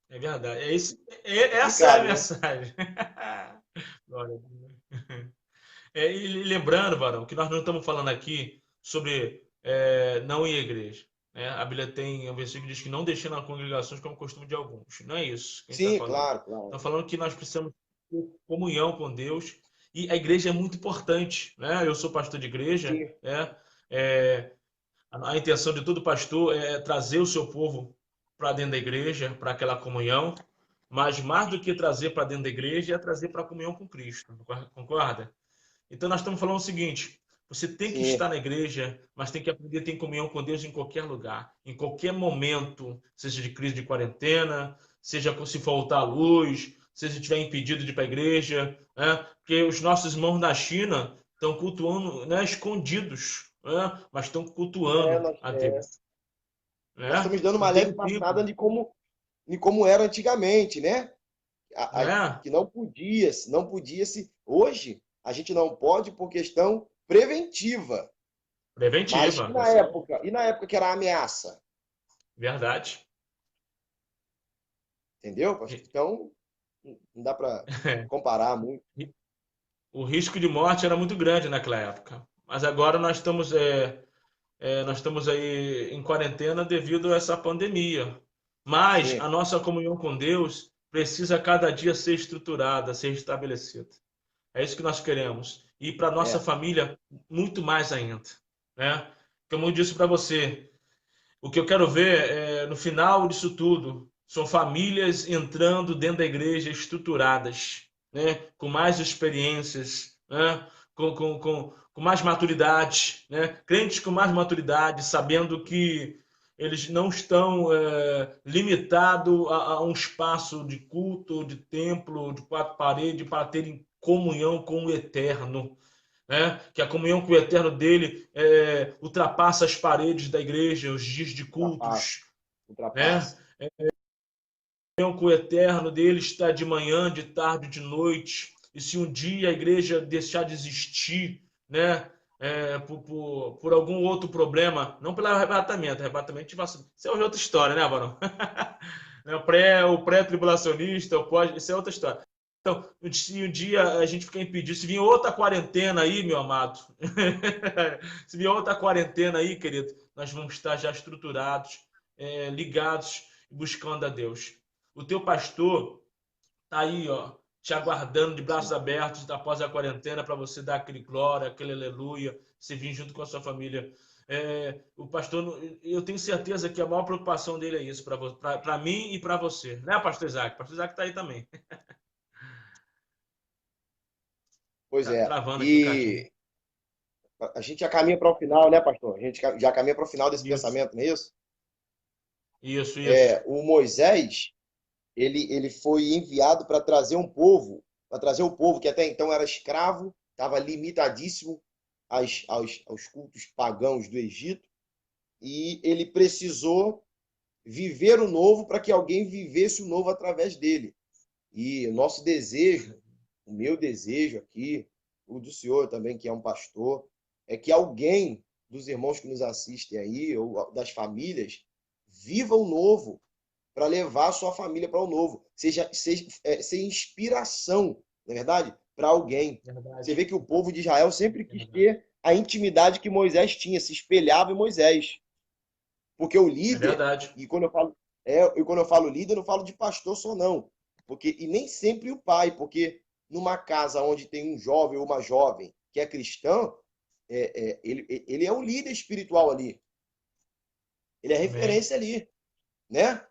É verdade. Essa é a Complicado, né? mensagem. Glória a Deus. E lembrando, Varão, que nós não estamos falando aqui sobre não ir à igreja, né? A Bíblia tem um versículo que diz que não deixando as congregações como costume de alguns. Não é isso que a gente está Sim, falando. claro, claro. Estamos falando que nós precisamos ter comunhão com Deus e a igreja é muito importante, né? Eu sou pastor de igreja, Sim, né? É, a intenção de todo pastor é trazer o seu povo para dentro da igreja, para aquela comunhão, mas mais do que trazer para dentro da igreja é trazer para a comunhão com Cristo, concorda? Então nós estamos falando o seguinte: você tem que sim. estar na igreja, mas tem que aprender a ter comunhão com Deus em qualquer lugar, em qualquer momento, seja de crise de quarentena, seja se faltar a luz, seja estiver impedido de ir para a igreja, né? Porque os nossos irmãos na China estão cultuando, né, escondidos, né? Mas estão É, cultuando nós, a é, Deus, nós né? estamos dando uma Não tem leve tempo. passada de como. e como era antigamente, né? né? Que não podia se. Hoje, a gente não pode por questão preventiva. Mas Preventiva, e na isso é época? E na época que era ameaça? verdade. Entendeu, pastor? Então, não dá para comparar muito. O risco de morte era muito grande naquela época. Mas agora nós estamos aí em quarentena devido a essa pandemia. Mas Sim, a nossa comunhão com Deus precisa cada dia ser estruturada, ser estabelecida. É isso que nós queremos. E para nossa é. família, muito mais ainda. Né? Como eu disse para você, o que eu quero ver no final disso tudo são famílias entrando dentro da igreja estruturadas, né? Com mais experiências, né? Com mais maturidade, né? Crentes com mais maturidade, sabendo que eles não estão limitados a um espaço de culto, de templo, de quatro paredes, para terem comunhão com o eterno, né? Que a comunhão com o eterno dele ultrapassa as paredes da igreja, os dias de Ultrapassa, cultos, né? ultrapassa. A comunhão com o eterno dele está de manhã, de tarde, de noite. E se um dia a igreja deixar de existir, né? Por algum outro problema, não pelo arrebatamento, tipo assim, isso é outra história, né, Varão? O pré-tribulacionista, o pós, isso é outra história. Então, se um dia a gente ficar impedido, se vir outra quarentena aí, meu amado, se vir outra quarentena aí, querido, nós vamos estar já estruturados, ligados, buscando a Deus. O teu pastor tá aí, ó, te aguardando de braços Sim. abertos após a quarentena para você dar aquele glória, aquele aleluia, você vir junto com a sua família. O pastor, eu tenho certeza que a maior preocupação dele é isso, para mim e para você. Né, pastor Isaac? Pastor Isaac tá aí também. Pois Tá é. travando aqui o carrinho. E a gente já caminha para o final, né, pastor? A gente já caminha para o final desse Isso, pensamento, não é isso? isso. O Moisés, ele foi enviado para trazer o povo que até então era escravo, estava limitadíssimo aos cultos pagãos do Egito, e ele precisou viver o novo para que alguém vivesse o novo através dele. E o nosso desejo, o meu desejo aqui, o do senhor também, que é um pastor, é que alguém dos irmãos que nos assistem aí, ou das famílias, viva o novo para levar a sua família para o novo. Seja inspiração, não é verdade? Para alguém. Você vê Verdade, que o povo de Israel sempre quis verdade. ter a intimidade que Moisés tinha, se espelhava em Moisés. Porque o É líder, verdade. e quando eu falo líder, eu não falo de pastor só, não. E nem sempre o pai, porque numa casa onde tem um jovem ou uma jovem que é cristão, ele é o líder espiritual ali. Ele é Amém. referência ali, né?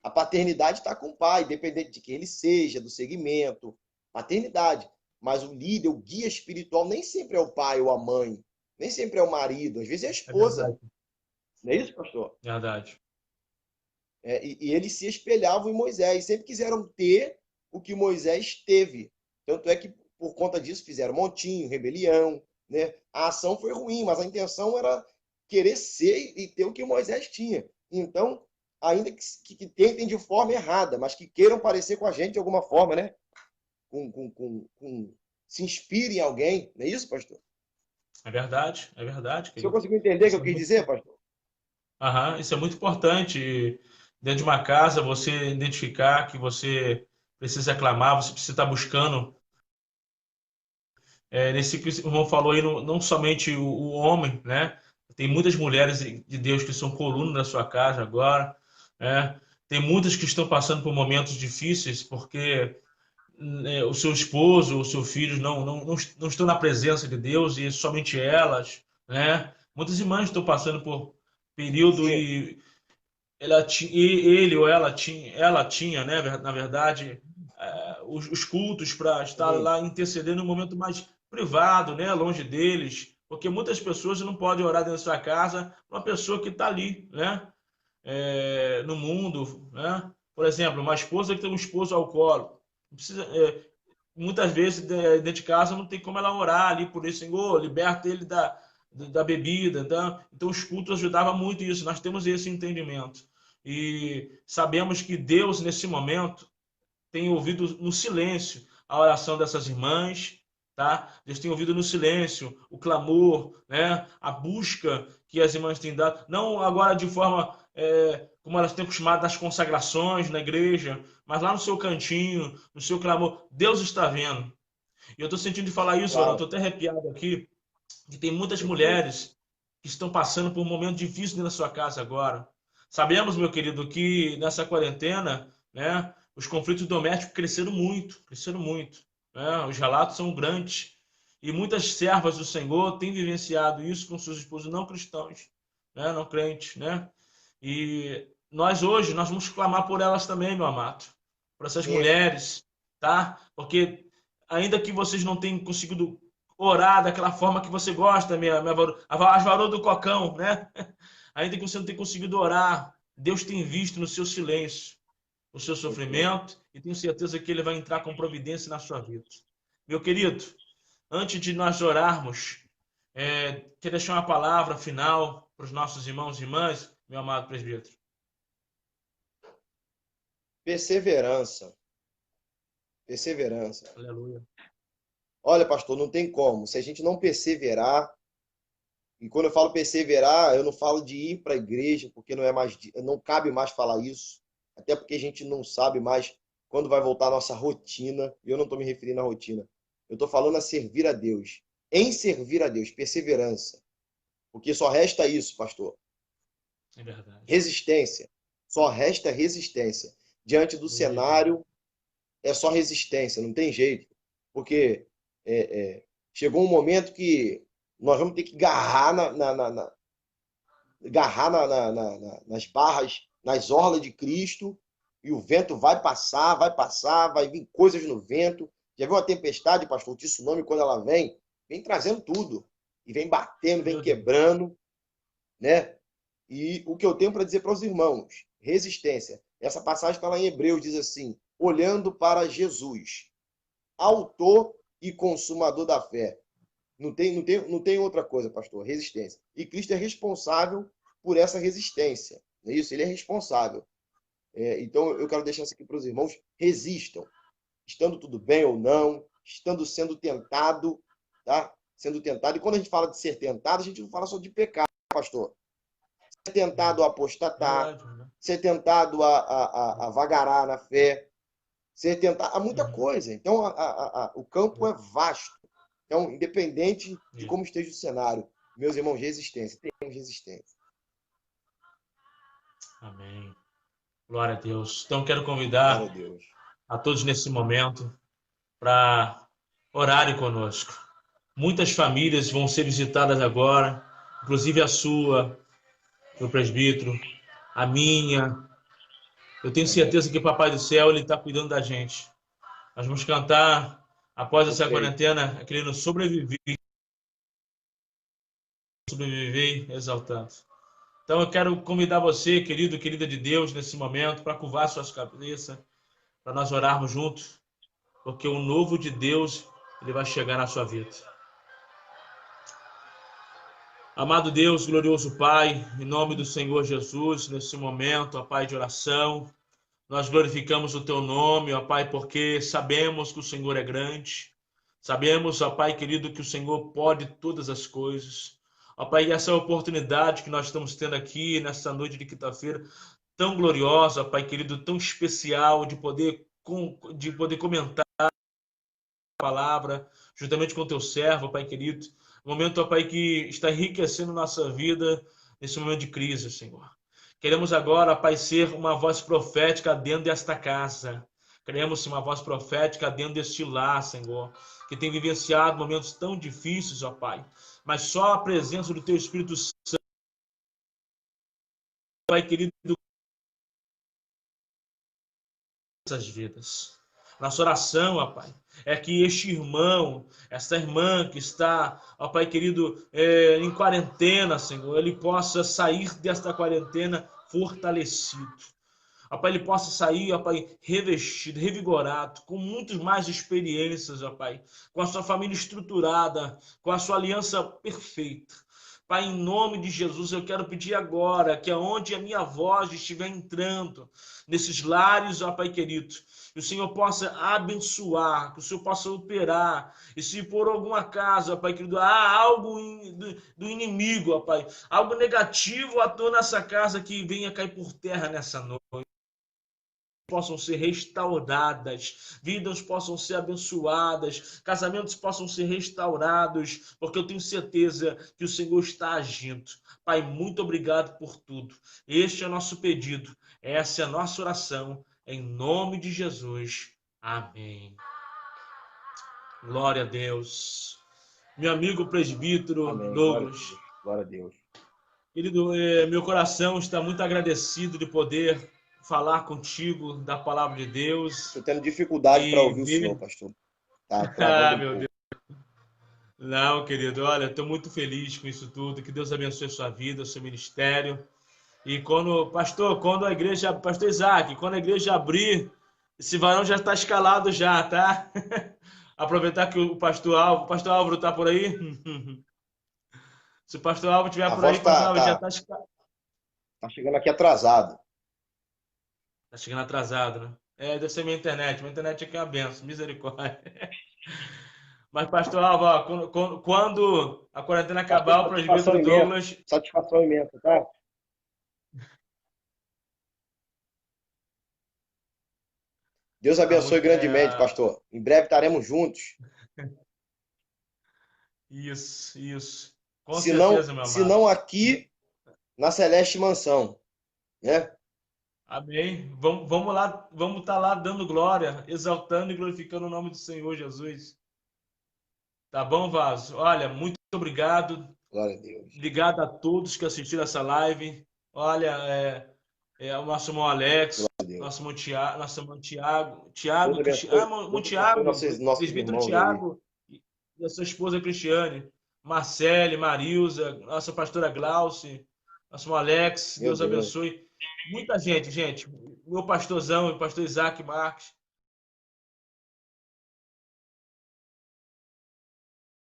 A paternidade está com o pai, independente de quem ele seja, do segmento, paternidade. Mas o líder, o guia espiritual, nem sempre é o pai ou a mãe, nem sempre é o marido, às vezes é a É esposa. verdade. Não é isso, pastor? Verdade. E eles se espelhavam em Moisés, sempre quiseram ter o que Moisés teve. Tanto é que, por conta disso, fizeram montinho, rebelião. Né? A ação foi ruim, mas a intenção era querer ser e ter o que Moisés tinha. Então, ainda que tentem de forma errada, mas que queiram parecer com a gente de alguma forma, né? Se inspire em alguém. Não é isso, pastor? É verdade, O senhor querido. conseguiu entender o que Isso eu é quis muito dizer, pastor? Aham, isso é muito importante. Dentro de uma casa, você identificar que você precisa clamar, você precisa estar buscando. Nesse que o irmão falou aí, não somente o homem, né? Tem muitas mulheres de Deus que são coluna da sua casa agora, né? Tem muitas que estão passando por momentos difíceis porque o seu esposo, o seu filho não estão na presença de Deus e somente elas, né? Muitas irmãs estão passando por período Sim, e ele ou ela tinha, né, na verdade, os cultos para estar sim, lá intercedendo no momento mais privado, né, longe deles, porque muitas pessoas não podem orar dentro da sua casa, uma pessoa que está ali, né, no mundo, né? Por exemplo, uma esposa que tem um esposo alcoólico, precisa, muitas vezes dentro de casa não tem como ela orar ali por isso, Senhor, liberta ele da bebida, então os cultos ajudavam muito isso, nós temos esse entendimento. E sabemos que Deus, nesse momento, tem ouvido no silêncio a oração dessas irmãs, tá? Deus tem ouvido no silêncio o clamor, né? A busca que as irmãs têm dado, não agora de forma como elas têm acostumado nas consagrações na igreja, mas lá no seu cantinho, no seu clamor, Deus está vendo. E eu estou sentindo de falar isso, eu Claro. estou até arrepiado aqui, que tem muitas Perfeito. mulheres que estão passando por um momento difícil dentro da sua casa agora. Sabemos, meu querido, que nessa quarentena, né, os conflitos domésticos cresceram muito, né? Os relatos são grandes. E muitas servas do Senhor têm vivenciado isso com seus esposos não cristãos, né, não crentes, né? E nós hoje, nós vamos clamar por elas também, meu amado, por essas Sim. mulheres, tá? Porque ainda que vocês não tenham conseguido orar daquela forma que você gosta, as varou do cocão, né? Ainda que você não tenha conseguido orar, Deus tem visto no seu silêncio o seu sofrimento e tenho certeza que Ele vai entrar com providência na sua vida. Meu querido, antes de nós orarmos, quer deixar uma palavra final para os nossos irmãos e irmãs, meu amado presbítero? Perseverança. Perseverança. Aleluia. Olha, pastor, não tem como. Se a gente não perseverar, e quando eu falo perseverar, eu não falo de ir para a igreja, porque não cabe mais falar isso, até porque a gente não sabe mais quando vai voltar a nossa rotina, e eu não estou me referindo à rotina. Eu estou falando a servir a Deus. Em servir a Deus, perseverança. Porque só resta isso, pastor. É verdade. Resistência. Só resta resistência. Diante do cenário, é só resistência, não tem jeito. Porque chegou um momento que nós vamos ter que agarrar nas barras, nas orlas de Cristo, e o vento vai passar, vai vir coisas no vento. Já viu uma tempestade, pastor? O tsunami, quando ela vem trazendo tudo. E vem batendo, vem quebrando, né? E o que eu tenho para dizer para os irmãos, resistência. Essa passagem está lá em Hebreus, diz assim, olhando para Jesus, autor e consumador da fé. Não tem outra coisa, pastor, resistência. E Cristo é responsável por essa resistência. Não é isso? Ele é responsável. Então, eu quero deixar isso aqui para os irmãos. Resistam. Estando tudo bem ou não, sendo tentado, tá? Sendo tentado. E quando a gente fala de ser tentado, a gente não fala só de pecado, pastor. Ser tentado a apostatar, ser tentado a vagarar na fé, ser tentado a muita coisa. Então, o campo é vasto. Então, independente de como esteja o cenário, meus irmãos, resistência. Temos resistência. Amém. Glória a Deus. Então, quero convidar a todos nesse momento para orarem conosco. Muitas famílias vão ser visitadas agora, inclusive a sua, meu presbítero, a minha. Eu tenho certeza que o Papai do Céu ele está cuidando da gente. Nós vamos cantar, após essa quarentena, querendo sobreviver exaltando. Então eu quero convidar você, querido, querida de Deus, nesse momento, para curvar suas cabeças, para nós orarmos juntos, porque o novo de Deus ele vai chegar na sua vida. Amado Deus, glorioso Pai, em nome do Senhor Jesus, nesse momento, ó Pai de oração, nós glorificamos o Teu nome, ó Pai, porque sabemos que o Senhor é grande, sabemos, ó Pai querido, que o Senhor pode todas as coisas. Ó Pai, essa oportunidade que nós estamos tendo aqui nessa noite de quinta-feira, tão gloriosa, ó Pai querido, tão especial, de poder comentar a palavra, juntamente com o Teu servo, ó Pai querido, momento, ó Pai, que está enriquecendo nossa vida nesse momento de crise, Senhor. Queremos agora, Pai, ser uma voz profética dentro desta casa. Queremos ser uma voz profética dentro deste lar, Senhor, que tem vivenciado momentos tão difíceis, ó Pai. Mas só a presença do Teu Espírito Santo, Pai querido, essas vidas. Nossa oração, ó Pai, é que este irmão, essa irmã que está, ó Pai querido, em quarentena, Senhor, ele possa sair desta quarentena fortalecido. Ó Pai, ele possa sair, ó Pai, revestido, revigorado, com muitas mais experiências, ó Pai, com a sua família estruturada, com a sua aliança perfeita. Pai, em nome de Jesus, eu quero pedir agora que aonde a minha voz estiver entrando, nesses lares, ó Pai querido, que o Senhor possa abençoar, que o Senhor possa operar. E se por algum acaso, ó Pai querido, há algo do inimigo, ó Pai, algo negativo atua nessa casa, que venha cair por terra nessa noite. Possam ser restauradas, vidas possam ser abençoadas, casamentos possam ser restaurados, porque eu tenho certeza que o Senhor está agindo. Pai, muito obrigado por tudo. Este é o nosso pedido, essa é a nossa oração, em nome de Jesus. Amém. Glória a Deus. Meu amigo presbítero Amém. Douglas, Glória a Deus. querido, meu coração está muito agradecido de poder falar contigo da palavra de Deus. Estou tendo dificuldade para ouvir o ver... senhor, pastor. Tá travando um meu pouco. Deus. Não, querido, olha, estou muito feliz com isso tudo. Que Deus abençoe a sua vida, o seu ministério. E quando a igreja, pastor Isaac, quando a igreja abrir, esse varão já está escalado já, tá? Aproveitar que o pastor Álvaro está por aí. Se o pastor Álvaro estiver A por aí, voz pastor Álvaro já está escalado. tá chegando aqui atrasado. Tá chegando atrasado, né? Deve ser minha internet. Minha internet aqui é uma benção, misericórdia. Mas, pastor Álvaro, quando a quarentena acabar, o presbítero Douglas... Satisfação imensa, tá? Deus abençoe grandemente, pastor. Em breve estaremos juntos. Isso. Com certeza, meu amado. Se não aqui, na Celeste Mansão, né? Amém. Vamos lá, vamos estar lá dando glória, exaltando e glorificando o nome do Senhor Jesus. Tá bom, Vaso? Olha, muito obrigado. Glória a Deus. Obrigado a todos que assistiram essa live. Olha, o nosso irmão Alex, nosso irmão Tiago, presbítero Tiago e a sua esposa Cristiane, Marcele, Marilza, nossa pastora Glauce, nosso irmão Alex, Deus abençoe. Muita gente, meu pastorzão, o pastor Isaac Marques,